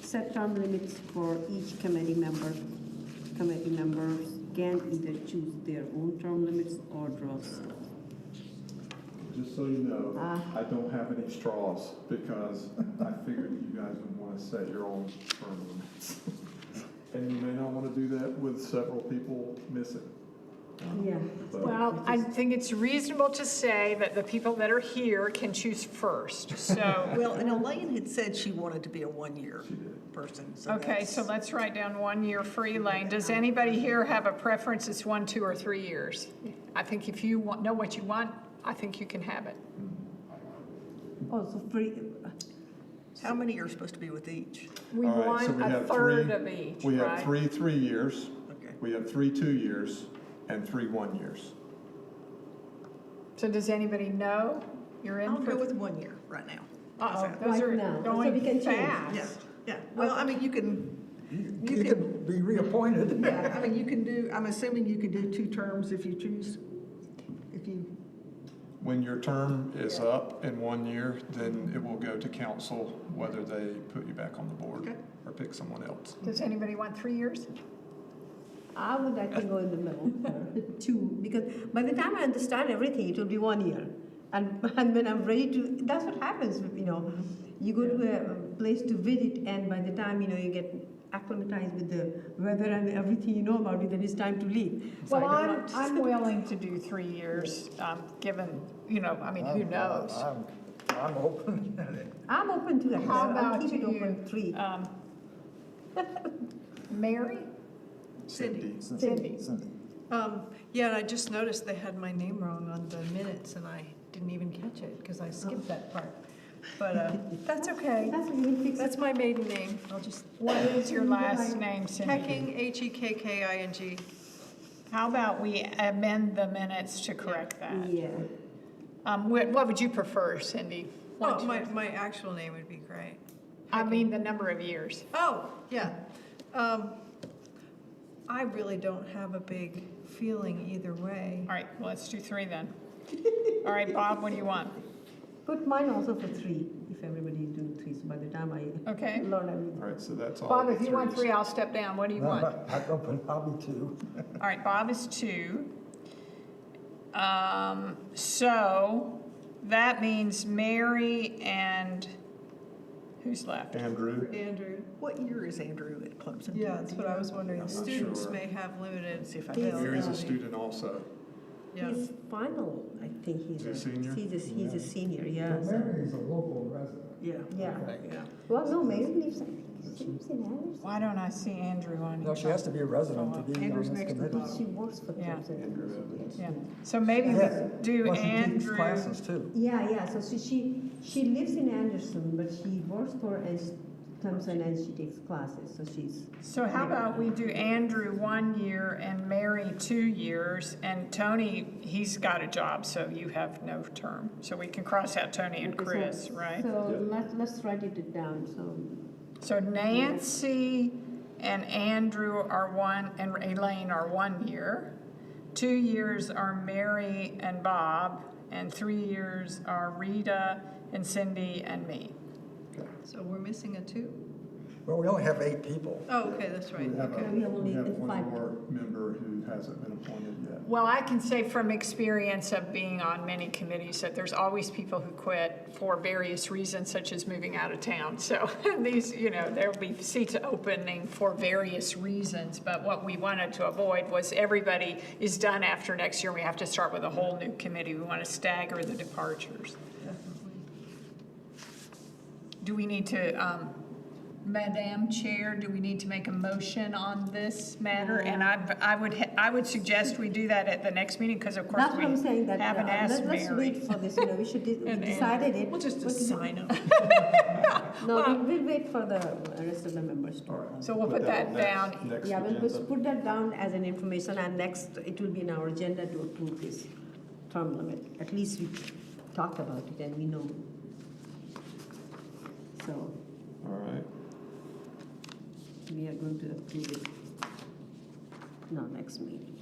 set term limits for each committee member. Committee members can either choose their own term limits or draw. Just so you know, I don't have any straws because I figured you guys would want to set your own term limits. And you may not want to do that with several people missing. Yeah. But Well, I think it's reasonable to say that the people that are here can choose first, so. Well, and Elaine had said she wanted to be a one-year person, so Okay, that's- so let's write down 1 year free lane. Does anybody here have a preference? It's 1, 2, or 3 years? I think if you know what you want, I think you can have it. Also free, How many are supposed to be with each? We All right, want so we a have third three- of each, We have right? 3 3-years, Okay. we have 3 2-years, and 3 1-years. So does anybody know you're in I'll go for? with 1 year right now. Uh-oh, How's that? those Right are now, so going we can change. fast. Yeah, yeah. Well, I mean, you can, You can be reappointed. yeah, I mean, you can do, I'm assuming you can do 2 terms if you choose, if you, When your term is up in 1 year, then it will go to council whether they put you back on the board Okay. or pick someone else. Does anybody want 3 years? I would like to go in the middle, 2, because by the time I understand everything, it will be 1 year. And when I'm ready to, that's what happens, you go to a place to visit, and by the time, you get acclimatized with the weather and everything you know about it, then it's time to leave. So Well, I don't know. I'm willing to do 3 years, given, I mean, who knows? I'm open. I'm open to that. How I'll about keep it you? open 3. Mary? Cindy. Cindy? Yeah, and I just noticed they had my name wrong on the minutes, and I didn't even catch it, because I skipped that part. But that's okay. That's what you will fix it. That's my maiden name. I'll just, What is your last name, Cindy? Hecking, Hekking. How about we amend the minutes to correct that? Yeah. What would you prefer, Cindy? One, Oh, two, my actual name would be great. I mean, the number of years. Oh, yeah. I really don't have a big feeling either way. All right, well, let's do 3 then. All right, Bob, what do you want? Put mine also for 3, if everybody is doing 3, so by the time I Okay. learn everything. All right, so that's all. Bob, the if you want threes. 3, I'll step down. What do you want? I'll be 2. All right, Bob is 2. So that means Mary and who's left? Andrew, Andrew. what year is Andrew at Clemson? Yeah, that's what I was wondering. I'm not Students sure. may have limited See if I He's- know. Mary's a availability. student also. Yeah. He's final, I think he's He's a senior? He's a senior, yeah. But so- Mary's a local resident. Yeah. Yeah. Yeah. Well, no, Mary lives, I think she lives in Anderson. Why don't I see Andrew on? No, she has to be a resident to be on Andrew's this next to committee. She works for Yeah. Clemson University. Yeah, so maybe Yeah. do Well, she teaches Andrew. classes too. Yeah, so she lives in Anderson, but she works for Clemson and she takes classes, so she's. So how about we do Andrew 1 year and Mary 2 years, and Tony, he's got a job, so you have no term. So we can cross out Tony and Okay, so- Chris, right? So let's write it down, so. So Nancy and Andrew are one, and Elaine are 1 year. 2 years are Mary and Bob, and 3 years are Rita and Cindy and me. So we're missing a 2? Well, we only have 8 people. Oh, okay, that's right, We have okay. We have only one five. more member who hasn't been appointed yet. Well, I can say from experience of being on many committees that there's always people who quit for various reasons, such as moving out of town. So these, there'll be seats opening for various reasons. But what we wanted to avoid was everybody is done after next year. We have to start with a whole new committee. We want to stagger the departures. Do we need to, Madam Chair, do we need to make a motion on this matter? And I would suggest we do that at the next meeting, because of course That's what I'm saying, we that, haven't asked let's Mary. wait for this, we should, we And decided it. We'll just but- assign them. No, we'll wait for the rest of the members to. So we'll put that down. Next Yeah, we'll agenda. just put that down as an information, and next, it will be in our agenda to approve this term limit. At least we talked about it and we know. So, All right. we are going to approve it in our next meeting.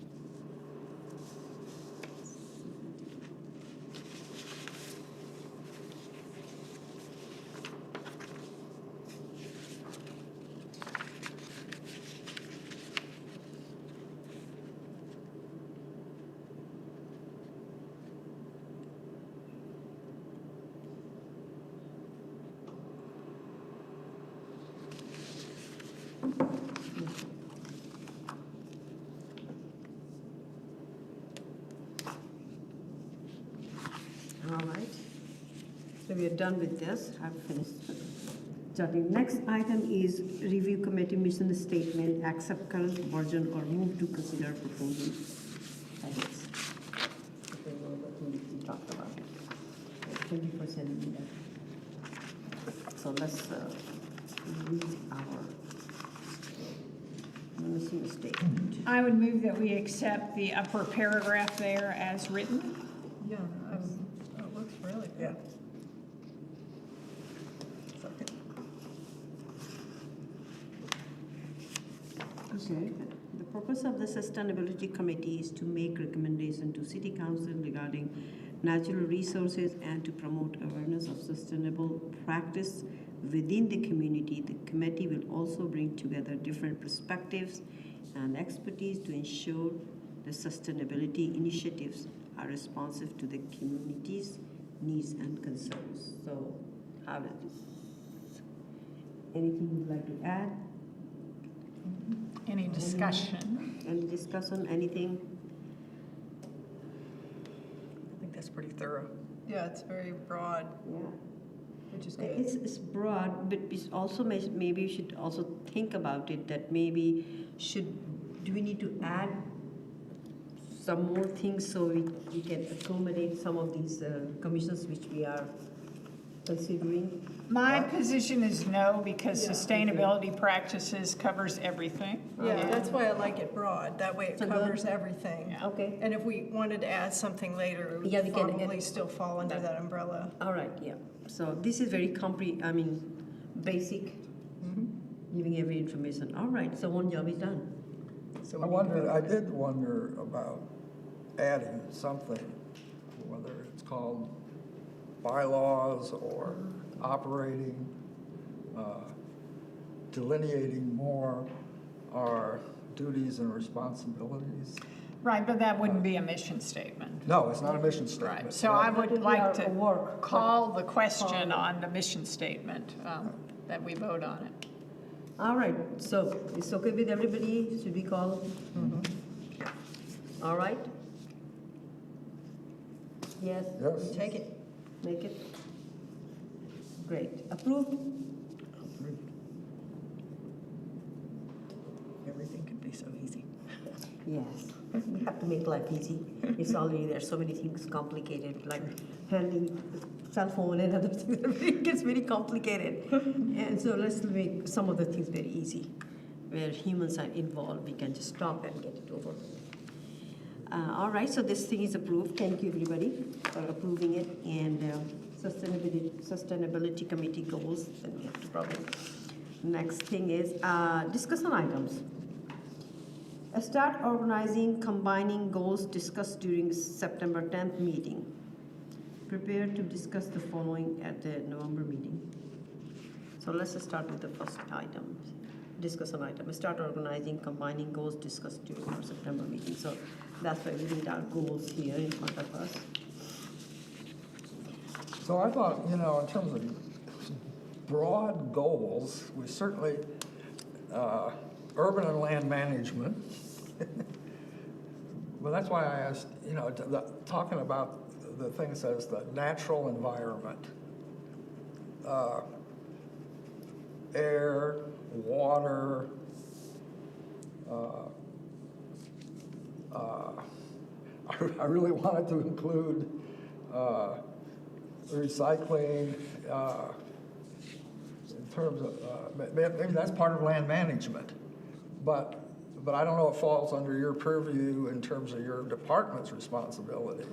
All right. So we are done with this. I've finished jotting. Next item is review committee mission statement, accept current version or move to consider proposing edits. Okay, well, what we talked about. 20% leader. So let's read our mission statement. I would move that we accept the upper paragraph there as written. Yeah, it looks really good. Yeah. Second. Okay. The purpose of the Sustainability Committee is to make recommendation to City Council regarding natural resources and to promote awareness of sustainable practice within the community. The committee will also bring together different perspectives and expertise to ensure the sustainability initiatives are responsive to the community's needs and concerns. So, how is this? Anything you'd like to add? Any discussion? Any discussion, anything? I think that's pretty thorough. Yeah, it's very broad, Yeah. which is good. It's broad, but it's also maybe you should also think about it, that maybe do we need to add some more things so we can accommodate some of these commissions which we are considering? My position is no, because Yeah, sustainability practices covers everything. Yeah, that's why I like it broad, that way it So covers everything. Yeah. Okay, And if we wanted to add something later, it Yeah, would we can probably add- still fall under that umbrella. all right, yeah. So this is very basic, giving every information. All right, so one job is done. So I we need to vote. I did wonder about adding something, whether it's called bylaws or operating, delineating more our duties and responsibilities. Right, but that wouldn't be a mission statement. No, it's not a mission Right, statement. so I That would will be like our to work. call the question on the mission statement, that we vote on it. All right, so it's okay with everybody? Should we call? All right? Yes? Yes. Take it. Make it? Great. Approved? Everything could be so easy. Yes. We have to make life easy. It's already there, so many things complicated, like handling cell phone and other things. It gets very complicated. And so let's make some of the things very easy. Where humans are involved, we can just stop and get it over. All right, so this thing is approved. Thank you, everybody, for approving it. And sustainability committee goals, then we have to probably. Next thing is discussion items. Start organizing, combining goals discussed during September 10th meeting. Prepare to discuss the following at the November meeting. So let's start with the first item, discussion item. Start organizing, combining goals discussed during our September meeting. So that's why we need our goals here in front of us. So I thought, in terms of broad goals, we certainly, urban and land management. Well, that's why I asked, talking about the things as the natural environment, air, water, I really wanted to include recycling, in terms of, maybe that's part of land management, but I don't know if it falls under your purview in terms of your department's responsibility.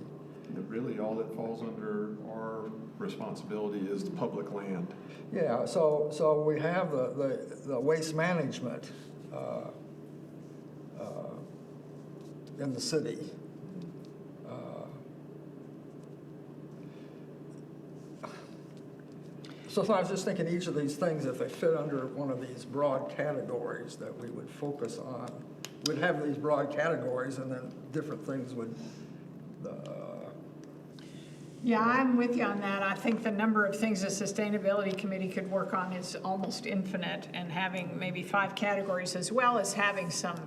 Really, all that falls under our responsibility is the public land. Yeah, so we have the waste management in the city. So I was just thinking each of these things, if they fit under one of these broad categories that we would focus on, we'd have these broad categories and then different things would, Yeah, I'm with you on that. I think the number of things the sustainability committee could work on is almost infinite, and having maybe 5 categories as well as having some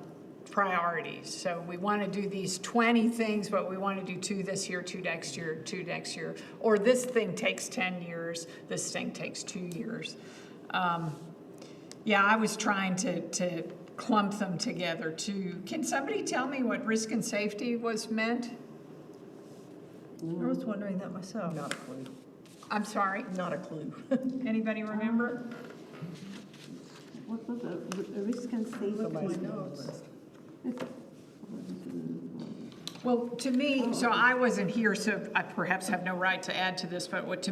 priorities. So we want to do these 20 things, but we want to do 2 this year, 2 next year, 2 next year. Or this thing takes 10 years, this thing takes 2 years. Yeah, I was trying to clump them together too. Can somebody tell me what risk and safety was meant? I was wondering that myself. Not a clue. I'm sorry, Not a clue. anybody remember? What was the risk and safety? Somebody's got a list. Well, to me, so I wasn't here, so I perhaps have no right to add to this, but what's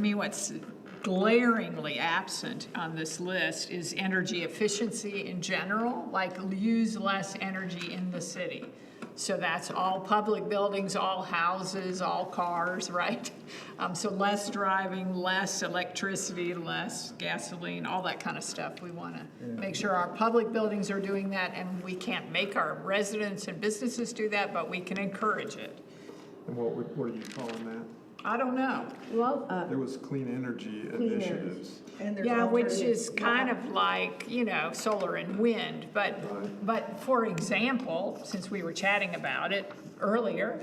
glaringly absent on this list is energy efficiency in general, like use less energy in the city. So that's all public buildings, all houses, all cars, right? So less driving, less electricity, less gasoline, all that kind of stuff. We want to make sure our public buildings are doing that, and we can't make our residents and businesses do that, but we can encourage it. And what are you calling that? I don't know. Well, There was clean energy Clean energy. initiatives. And there's Yeah, which alternative- is kind of like, solar and wind, but for example, since we were chatting about it earlier,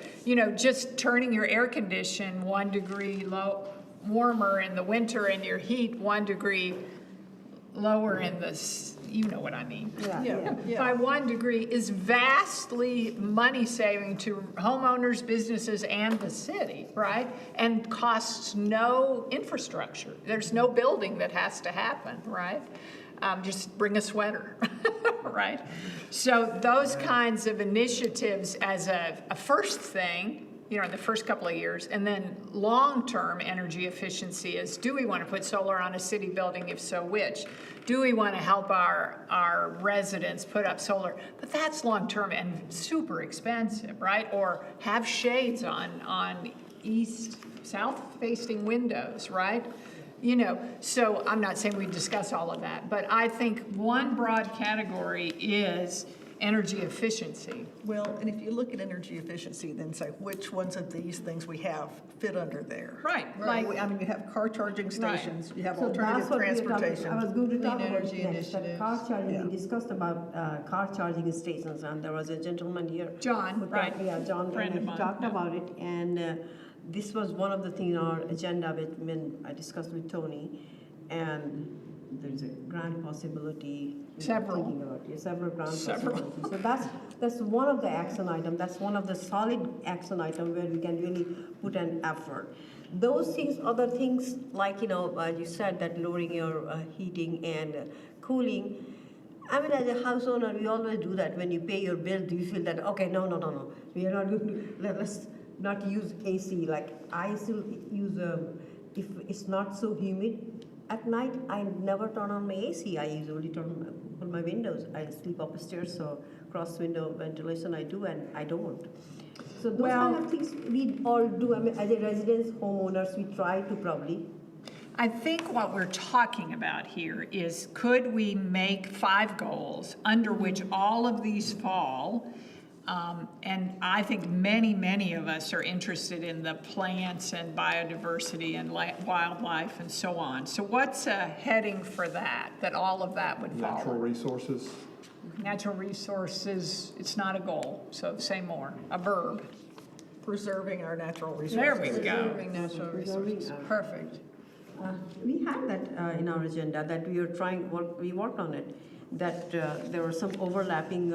just turning your air condition 1 degree warmer in the winter and your heat 1 degree lower in the, you know what I mean. Yeah. By 1 degree is vastly money saving to homeowners, businesses, and the city, right? And costs no infrastructure. There's no building that has to happen, right? Just bring a sweater, right? So those kinds of initiatives as a first thing, in the first couple of years, and then long-term energy efficiency is, do we want to put solar on a city building? If so, which? Do we want to help our residents put up solar? But that's long-term and super expensive, right? Or have shades on south-facing windows, right? So I'm not saying we discuss all of that, but I think one broad category is energy efficiency. Well, and if you look at energy efficiency, then say which ones of these things we have fit under there. Right, Right. like- I mean, you have car charging stations, you have so alternative that's what we were talking, transportation. I was going to talk Clean about energy next, but initiatives. car charging, Yeah. we discussed about car charging stations, and there was a gentleman here. John, who talked- right. Yeah, John, Friend and of he mine, talked yeah. about it, and this was one of the things on our agenda when I discussed with Tony, and there's a grant possibility. Several. Thinking about, yeah, several grant Several. possibilities. So that's one of the action item. That's one of the solid action item where we can really put an effort. Those things, other things like, you said that lowering your heating and cooling. I mean, as a house owner, we always do that. When you pay your bill, do you feel that, okay, no, we are not going to, let's not use AC. Like, I still use, if it's not so humid at night, I never turn on my AC. I usually turn on my windows. I sleep upstairs, so cross window ventilation I do, and I don't. So those kind of things we all do. I mean, as a residents, homeowners, we try to probably. I think what we're talking about here is, could we make 5 goals under which all of these fall? And I think many of us are interested in the plants and biodiversity and wildlife and so on. So what's a heading for that all of that would follow? Natural resources. Natural resources, it's not a goal, so say more, a verb. Preserving our natural resources. There we go. Preserving natural resources, perfect. We have that in our agenda that we are we worked on it, that there were some overlapping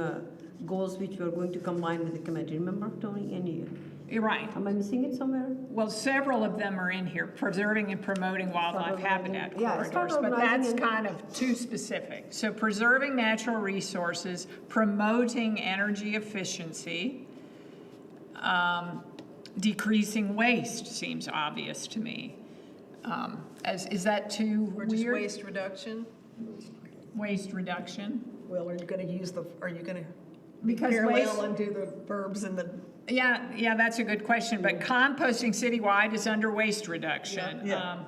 goals which we are going to combine with the committee. Remember, Tony, and you? You're right. Am I missing it somewhere? Well, several of them are in here, preserving and promoting wildlife habitat Yeah, start corridors, but organizing that's and- kind of too specific. So preserving natural resources, promoting energy efficiency, decreasing waste seems obvious to me. Is that too Or just weird? waste reduction? Waste reduction? Well, are you going to Because parallel waste, and do the verbs in the, yeah, that's a good question, but composting citywide is under waste reduction. Yeah.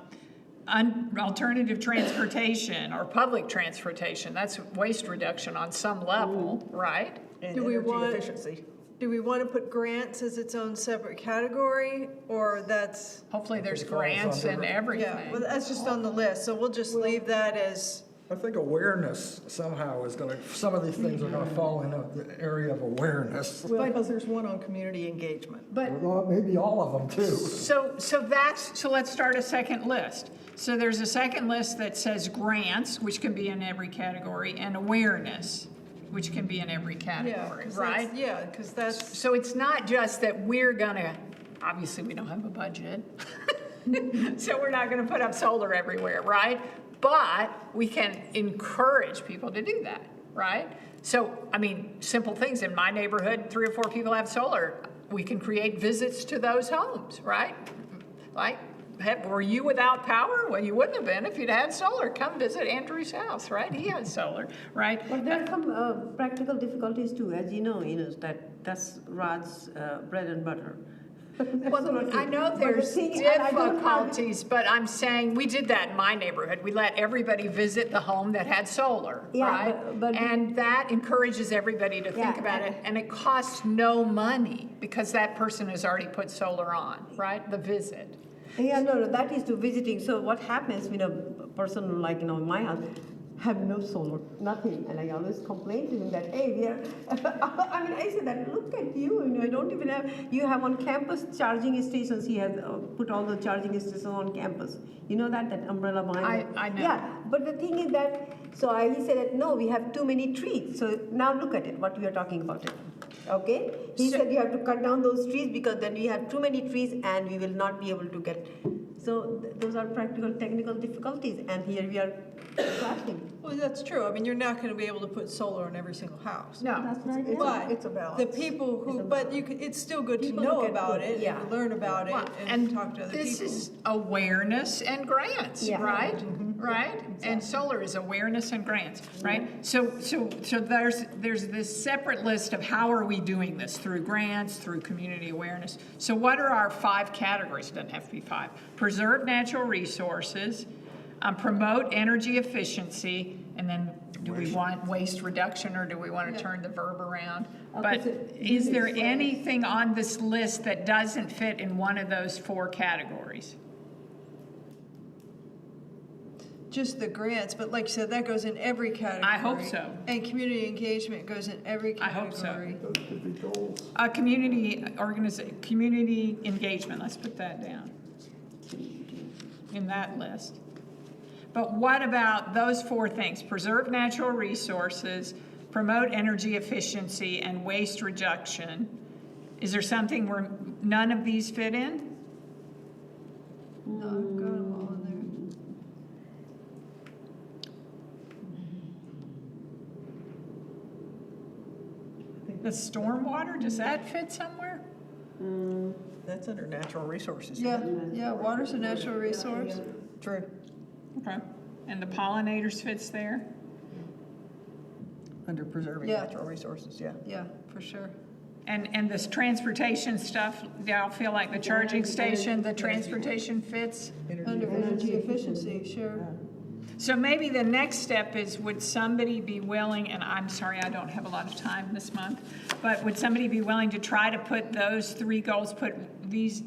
Alternative transportation or public transportation, that's waste reduction on some level, right? and Do we energy want- efficiency? Do we want to put grants as its own separate category, or that's, Hopefully there's It falls grants under- and yeah, everything. well, that's just on the list, so we'll just leave that as, I think awareness somehow is gonna, some of these things are gonna fall in the area of awareness. Well, because there's one on community engagement. But Well, maybe all of them too. so let's start a second list. So there's a second list that says grants, which can be in every category, and awareness, which can be in every yeah, category, 'cause right? that's, yeah, because that's, So it's not just that we're gonna, obviously we don't have a budget, so we're not gonna put up solar everywhere, right? But we can encourage people to do that, right? So, I mean, simple things, in my neighborhood, 3 or 4 people have solar. We can create visits to those homes, right? Like, were you without power? Well, you wouldn't have been if you'd had solar. Come visit Andrew's house, right? He has solar, right? But there are some practical difficulties too, as you know, that's Rod's bread and butter. Well, I know But the there's thing- and I don't have- difficulties, but I'm saying, we did that in my neighborhood. We let everybody visit the home that had solar, Yeah, right? but- And that encourages everybody to think Yeah, about it, and it costs no money, because that person has already put solar on, right? The visit. Yeah, no, that is to visiting. So what happens when a person like, in my house, have no solar, nothing. And I always complain to him that, hey, we are, I mean, I say that, look at you, I don't even have, you have on campus charging stations. He has put all the charging stations on campus. You know that umbrella behind I know. Yeah, but the thing is that, he said that, no, we have too many trees. So now look at it, what we are talking about it. Okay? He said you have to cut down those trees because then we have too many trees and we will not be able to get. So those are practical, technical difficulties, and here we are clashing. well, that's true. I mean, you're not going to be able to put solar on every single house. No, That's right. yeah. But It's a balance. the people who, but you could, it's still good to People know look at about the- it, yeah. and learn about it, Well, and talk to other this people. is awareness and grants, Yeah. right? Right? And solar is awareness and grants, right? So there's this separate list of how are we doing this, through grants, through community awareness. So what are our 5 categories? It doesn't have to be 5. Preserve natural resources, promote energy efficiency, and then do we want waste reduction, or do we want to turn the verb around? But is there anything on this list that doesn't fit in one of those 4 categories? just the grants, but like you said, that goes in every category. I hope so. And community engagement goes in every I hope category. so. Those could be goals. Community engagement, let's put that down in that list. But what about those 4 things? Preserve natural resources, promote energy efficiency, and waste reduction. Is there something where none of these fit in? No, I've got them all in The stormwater, does that fit somewhere? That's under natural resources. there. Yeah, water's a natural resource. True. Okay. And the pollinators fits there? Under preserving Yeah. natural resources, yeah. Yeah, for sure. And this transportation stuff, y'all feel like the charging station, the transportation fits? Under energy efficiency, sure. So maybe the next step is, would somebody be willing, and I'm sorry I don't have a lot of time this month, but would somebody be willing to try to put those 3 goals, put these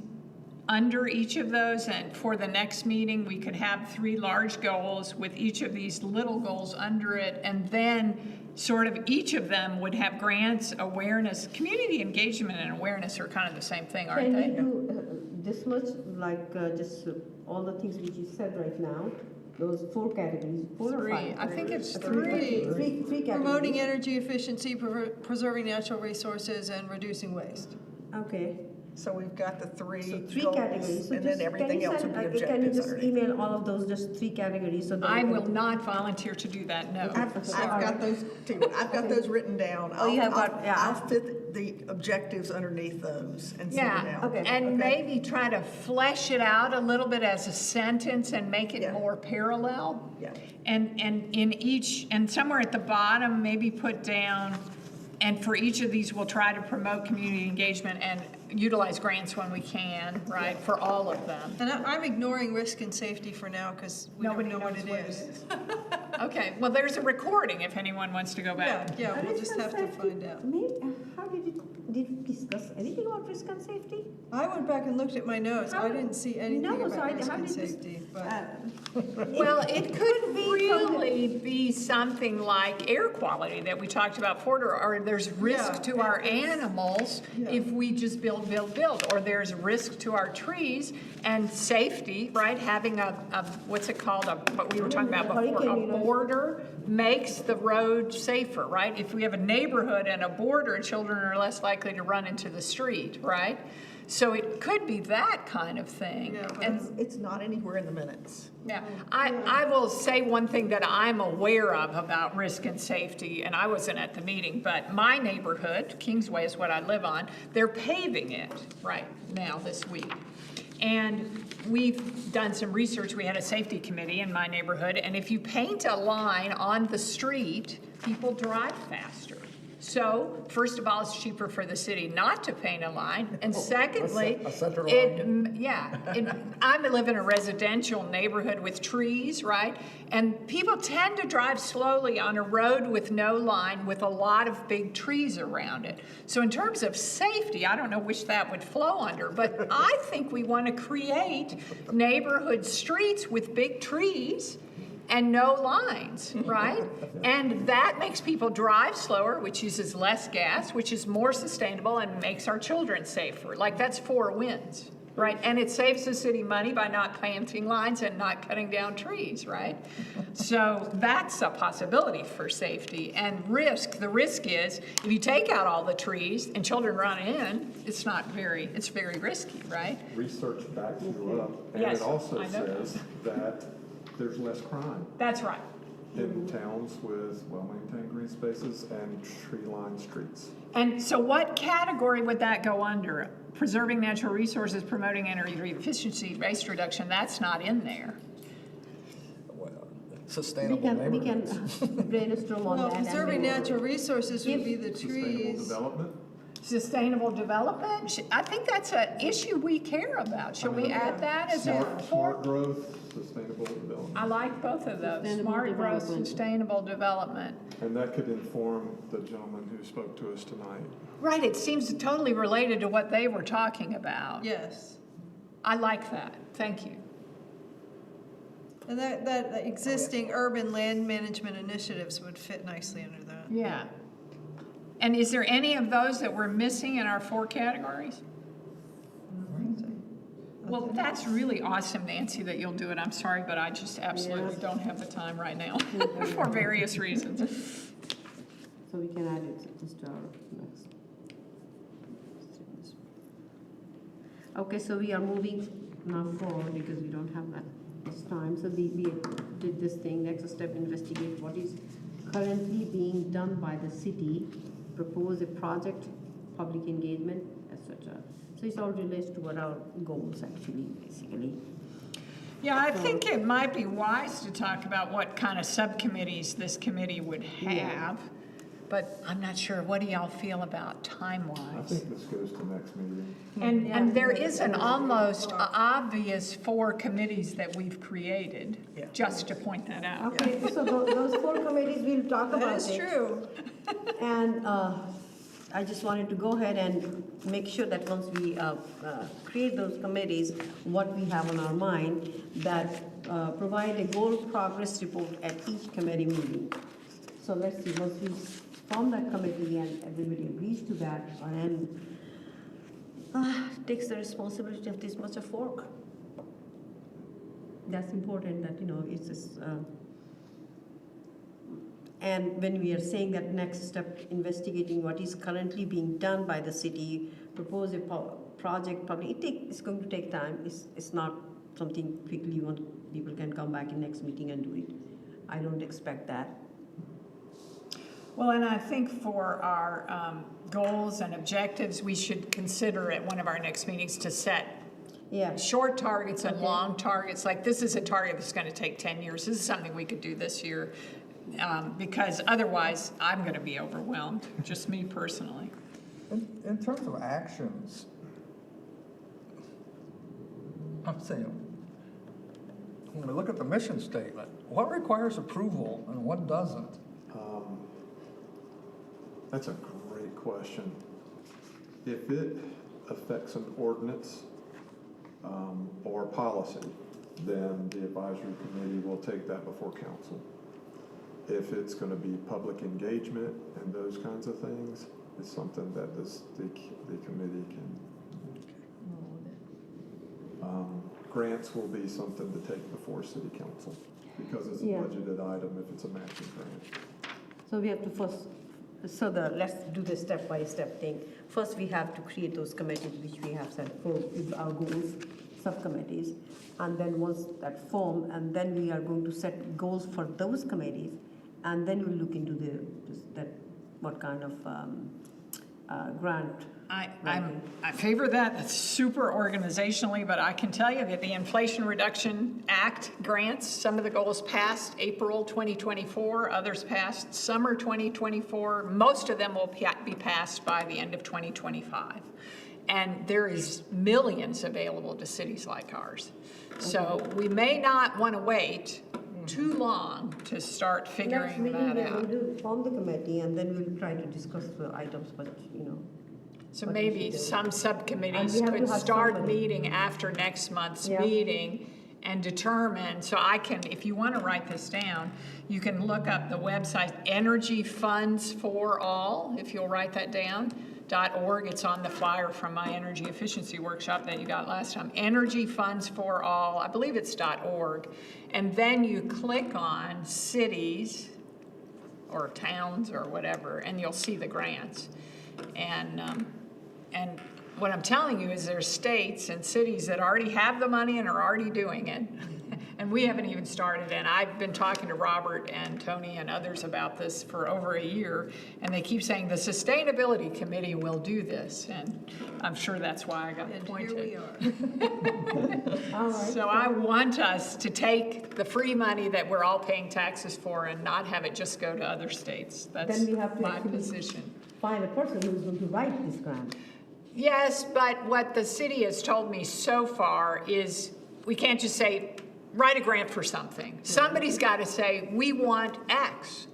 under each of those, and for the next meeting, we could have 3 large goals with each of these little goals under it, and then sort of each of them would have grants, awareness, community engagement and awareness are kind of the same thing, aren't Can we they? do this much, like just all the things which you said right now, those 4 categories, 4 or 5? 3, I think it's 3. Three categories. Promoting energy efficiency, preserving natural resources, and reducing waste. Okay. So we've got the 3 So 3 goals, categories. So and then just, everything else will be can you objectives just underneath. email all of those, just 3 categories? So that I we will can- not volunteer to do that, no. I've got those too. I've got those written down. Oh, you have I'll- got- yeah. I'll fit the objectives underneath those and send them Yeah, out. Okay. and maybe try to flesh it out a little bit as a sentence and make it Yeah. more parallel. Yeah. And in each, and somewhere at the bottom, maybe put down, and for each of these, we'll try to promote community engagement and utilize grants when we can, right, for all of them. And I'm ignoring risk and safety for now because we don't Nobody know what knows it what it is. Okay, well, there's a recording if anyone wants to go Yeah, back. yeah, we'll Risk just and have to safety, find out. How did you discuss anything about risk and safety? I went back and looked at my notes. I How- didn't see anything No, so about I- risk how and did you- safety, but. Well, it could be really be something like air quality that we talked about before, or there's risk Yeah. to our animals Yeah. if we just build, or there's risk to our trees and safety, right? Having a what's it called, what we were talking about before, Hurricane, a you know. border makes the road safer, right? If we have a neighborhood and a border, children are less likely to run into the street, right? So it could be that kind of thing. Yeah, but And It's not anywhere in the minutes. yeah, I will say one thing that I'm aware of about risk and safety, and I wasn't at the meeting, but my neighborhood, Kingsway is what I live on, they're paving it right now this week. And we've done some research, we had a safety committee in my neighborhood, and if you paint a line on the street, people drive faster. So, first of all, it's cheaper for the city not to paint a line, and secondly, a center I live in a residential neighborhood with trees, right? And people tend to drive slowly on a road with no line with a lot of big trees around it. So in terms of safety, I don't know which that would flow under, but I think we want to create neighborhood streets with big trees and no lines, right? And that makes people drive slower, which uses less gas, which is more sustainable and makes our children safer. Like, that's 4 wins, right? And it saves the city money by not planting lines and not cutting down trees, right? So that's a possibility for safety. And risk, the risk is if you take out all the trees and children run in, it's very risky, right? Research backs you up, and Yes, it also I know says that there's less crime That's right. in towns with well-maintained green spaces and tree-lined streets. And so what category would that go under? Preserving natural resources, promoting energy efficiency, waste reduction, that's not in there. Sustainable We can neighborhoods. brainstorm on Well, that. and preserving we- natural resources would be the Sustainable trees. development, Sustainable development, I think that's an issue we care about. Should we add that as a smart growth, sustainable development. I like both of those, Sustainable smart growth, development. sustainable development. And that could inform the gentleman who spoke to us tonight. Right, it seems totally related to what they were talking about. Yes. I like that, thank you. And that existing urban land management initiatives would fit nicely under that. Yeah. And is there any of those that we're missing in our 4 categories? Well, that's really awesome, Nancy, that you'll do it. I'm sorry, but I just absolutely don't have the time right now for various reasons. So we can add it just to our next. Okay, so we are moving now forward because we don't have that this time. So we did this thing, next step, investigate what is currently being done by the city, propose a project, public engagement, etc. So it's all relates to what our goals actually, basically. Yeah, I think it might be wise to talk about what kind of subcommittees this committee would have, but I'm not sure. What do y'all feel about I time-wise? think this goes to next meeting. And there is an almost obvious 4 committees that we've created, just to point that out. Okay, so those 4 committees, we'll talk about it. That is true. And I just wanted to go ahead and make sure that once we create those committees, what we have on our mind, that provide a goal progress report at each committee meeting. So let's see, once we form that committee and everybody agrees to that, and takes the responsibility of this much of work. That's important that, it's just, and when we are saying that next step, investigating what is currently being done by the city, propose a project, it's going to take time. It's not something quickly people can come back in next meeting and do it. I don't expect that. Well, and I think for our goals and objectives, we should consider at one of our next meetings to set short targets and long targets. Like, this is a target that's going to take 10 years. This is something we could do this year, because otherwise I'm going to be overwhelmed, just me personally. In terms of actions, I'm saying, when we look at the mission statement, what requires approval and what doesn't? That's a great question. If it affects an ordinance or policy, then the advisory committee will take that before council. If it's going to be public engagement and those kinds of things, it's something that the committee can. Grants will be something to take before city council because it's a budgeted item if it's a matching grant. So we have to first, let's do the step-by-step thing. First, we have to create those committees which we have set for our goals, subcommittees, and then once that form, and then we are going to set goals for those committees, and then we'll look into what kind of grant. I favor that. That's super organizationally, but I can tell you that the Inflation Reduction Act grants, some of the goals passed April 2024, others passed summer 2024. Most of them will be passed by the end of 2025. And there is millions available to cities like ours. So we may not want to wait too long to start figuring that out. We'll form the committee, and then we'll try to discuss the items, but, So maybe some subcommittees could start meeting after next month's meeting and determine, so I can, if you want to write this down, you can look up the website Energy Funds for All, if you'll write that down, .org. It's on the flyer from my energy efficiency workshop that you got last time. Energy Funds for All, I believe it's .org. And then you click on cities or towns or whatever, and you'll see the grants. And what I'm telling you is there's states and cities that already have the money and are already doing it. And we haven't even started. And I've been talking to Robert and Tony and others about this for over a year. And they keep saying the Sustainability Committee will do this. And I'm sure that's why I got appointed. Here we are. So I want us to take the free money that we're all paying taxes for and not have it just go to other states. That's then we have to my actually position. find a person who's going to write this grant. Yes, but what the city has told me so far is we can't just say, write a grant for something. Somebody's got to say, we want X.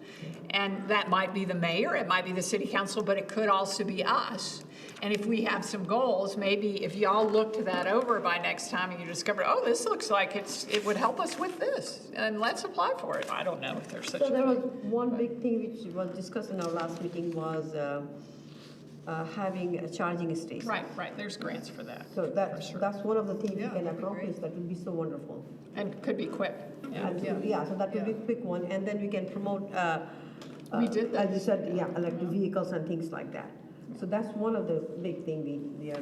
And that might be the mayor, it might be the city council, but it could also be us. And if we have some goals, maybe if y'all looked that over by next time and you discover, oh, this looks like it would help us with this, and let's apply for it. I don't know if there's such So a there was thing. one big thing which was discussed in our last meeting was having a charging station. Right, there's grants for that. So that's one of the things we Yeah, can that'd be accomplish, great. that would be so wonderful. And could be quick. Yeah. And, yeah, so that would be a quick one, and then we can promote, We did that. as you said, yeah, electric vehicles and things like that. So that's one of the big thing we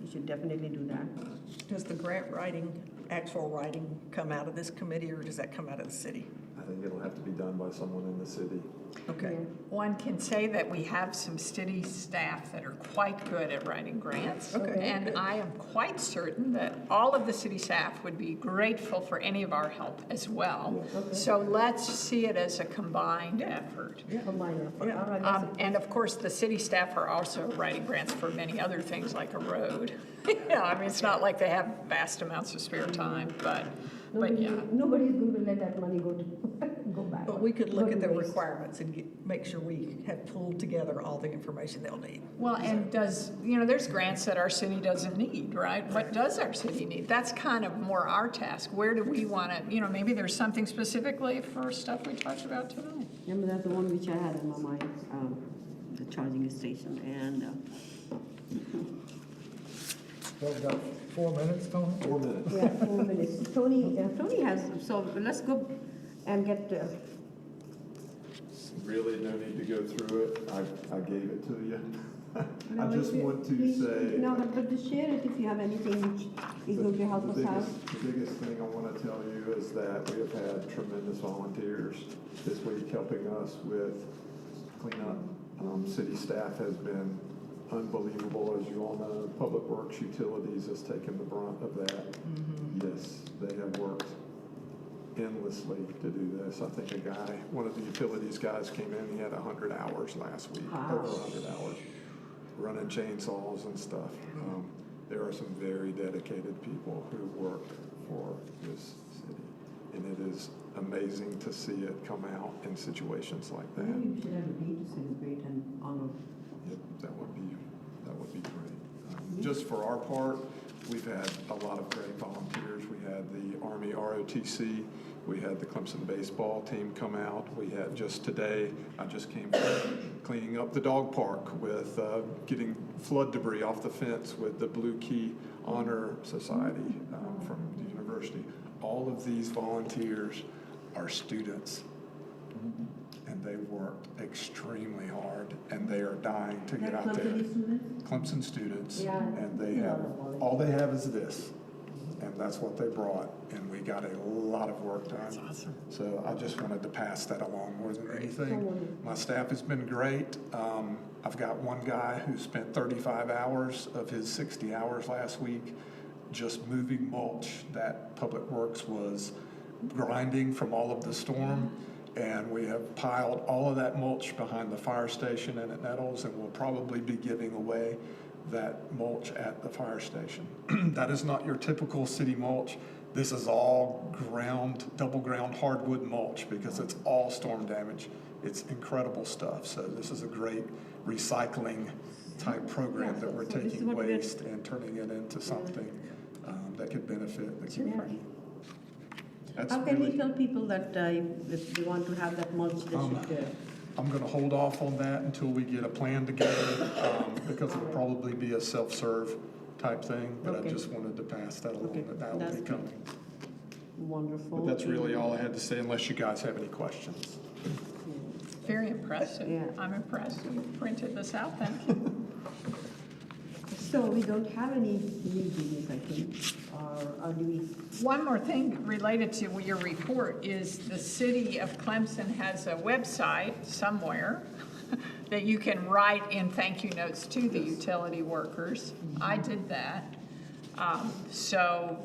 should definitely do that. Does the grant writing, actual writing come out of this committee, or does that come out of the city? I think it'll have to be done by someone in the city. Okay. One can say that we have some city staff that are quite good at writing grants. Okay. And I am quite certain that all of the city staff would be grateful for any of our help as well. Okay. So let's see it as a combined effort. Combine effort. Yeah. All right, that's it. And of course, the city staff are also writing grants for many other things like a road. Yeah, I mean, it's not like they have vast amounts of spare time, but yeah. Nobody's going to let that money go back. But we could look Go at to the waste. requirements and make sure we have pulled together all the information they'll need. Well, and there's grants that our city doesn't need, right? What does our city need? That's kind of more our task. Where do we want to, maybe there's something specifically for stuff we talked about tonight. Remember, that's the one which I had in my mind, the charging station, and, So we've got 4 minutes, Tony? 4 minutes. yeah, 4 minutes. Tony has, so let's go and get, Really, no need to go through it. I gave it to you. I No, just if you- want to please, say. No, but just share it if you have anything which is going to help us out. The biggest thing I want to tell you is that we have had tremendous volunteers this week helping us with cleanup. City staff has been unbelievable, as you all know. Public Works Utilities has taken the brunt of that. Yes, they have worked endlessly to do this. I think one of the utilities guys came in, he had 100 hours last week, over 100 hours, running chainsaws and stuff. There are some very dedicated people who work for this city, and it is amazing to see it come out in situations like that. Maybe we should have a day to celebrate and honor. Yep, that would be great. Just for our part, we've had a lot of great volunteers. We had the Army ROTC, we had the Clemson baseball team come out. We had just today, I just came from cleaning up the dog park with getting flood debris off the fence with the Blue Key Honor Society from the university. All of these volunteers are students. And they worked extremely hard, and they are dying to get out there. Clemson students, Yeah. and they have, all they have is this, and that's what they brought, and we got a lot of work done. That's awesome. So I just wanted to pass that along more than anything. My staff has been great. I've got one guy who spent 35 hours of his 60 hours last week just moving mulch that Public Works was grinding from all of the storm. And we have piled all of that mulch behind the fire station and at Nettles, and we'll probably be giving away that mulch at the fire station. That is not your typical city mulch. This is all double ground hardwood mulch because it's all storm damage. It's incredible stuff. So this is a great recycling type program that we're so this is taking what we're- waste and turning it into something that could benefit the community. That's How can really- we tell people that if they want to have that mulch, they should? I'm going to hold off on that until we get a plan together, because it'll probably be a self-serve type thing, but I Okay. just wanted to pass that along, Okay, that will that's be good. coming. Wonderful. But that's really all I had to say, unless you guys have any questions. Very impressive. Yeah. I'm impressed. You printed this out, thank you. So we don't have any new business, I think, or do we? One more thing related to your report is the city of Clemson has a website somewhere that you can write in thank you notes to the utility workers. I did that. So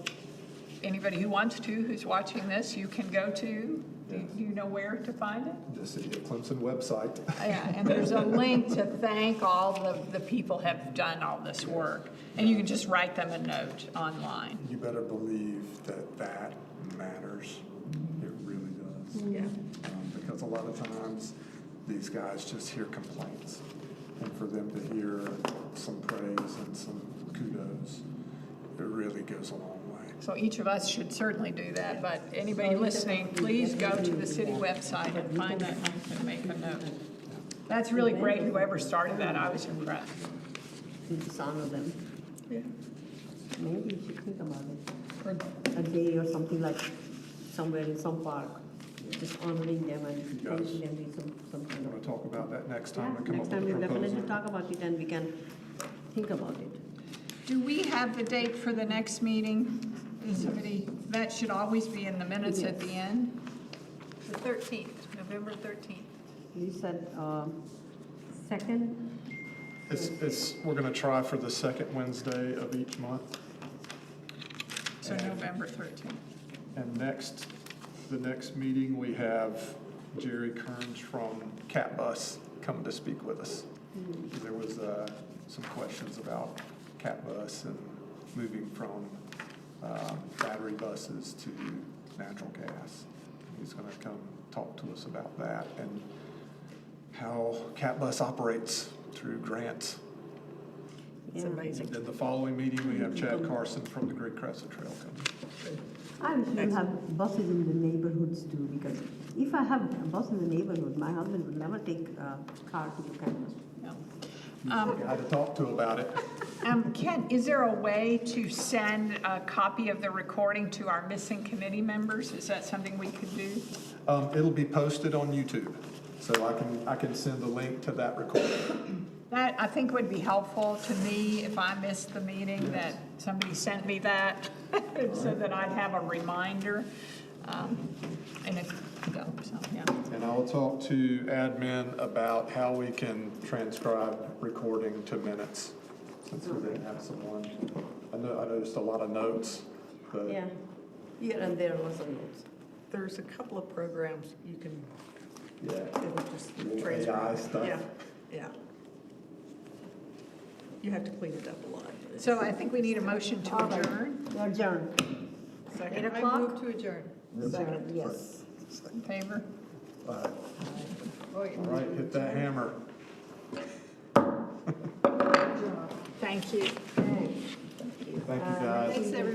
anybody who wants to, who's watching this, you can go to, do you know where to find it? The City of Clemson website. Yeah, and there's a link to thank all the people have done all this work. And you can just write them a note online. You better believe that matters. It really does. Yeah. Because a lot of times, these guys just hear complaints. and for them to hear some praise and some kudos, it really goes a long way. So each of us should certainly do that, but anybody listening, please go to the city website and find that link and make a note. That's really great, whoever started that, I was impressed. To dishonor them. Yeah. Maybe you should think about it. For a day or something like somewhere in some park, just honoring them and Yes. thanking them with some kind I'm of. going to talk about that next time Yeah, and come next up time with we'll a definitely proposal. talk about it and we can think about it. Do we have the date for the next meeting? Is somebody, that should always be in the minutes at the end? The 13th, November 13th. You said, second, We're going to try for the second Wednesday of each month. So November 13th. And the next meeting, we have Jerry Kearns from Cat Bus coming to speak with us. There was some questions about Cat Bus and moving from battery buses to natural gas. He's going to come talk to us about that and how Cat Bus operates through grants. It's amazing. And then the following meeting, we have Chad Carson from the Great Crescent Trail coming. I wish we have buses in the neighborhoods too, because if I have a bus in the neighborhood, my husband would never take a car to the campus. I had to talk to about it. Ken, is there a way to send a copy of the recording to our missing committee members? Is that something we could do? It'll be posted on YouTube, so I can send the link to that recording. That, I think, would be helpful to me if I missed the meeting, that somebody sent me that, so that I'd have a reminder. And if, so, yeah. And I will talk to admin about how we can transcribe recording to minutes, since we didn't have someone. I noticed a lot of notes, but Yeah, here and there was a note. There's a couple of programs you can, yeah, it'll just little transcribe. AI stuff. Yeah, yeah. You have to clean it up a lot. but So I think we need a motion to All right. adjourn. Adjourn. it's- Second. 8 o'clock? I move to adjourn. Adjourn, yes. In favor? Oh, All right, hit that hammer. Thank you. Thanks. Thank you, guys. Thanks, everybody.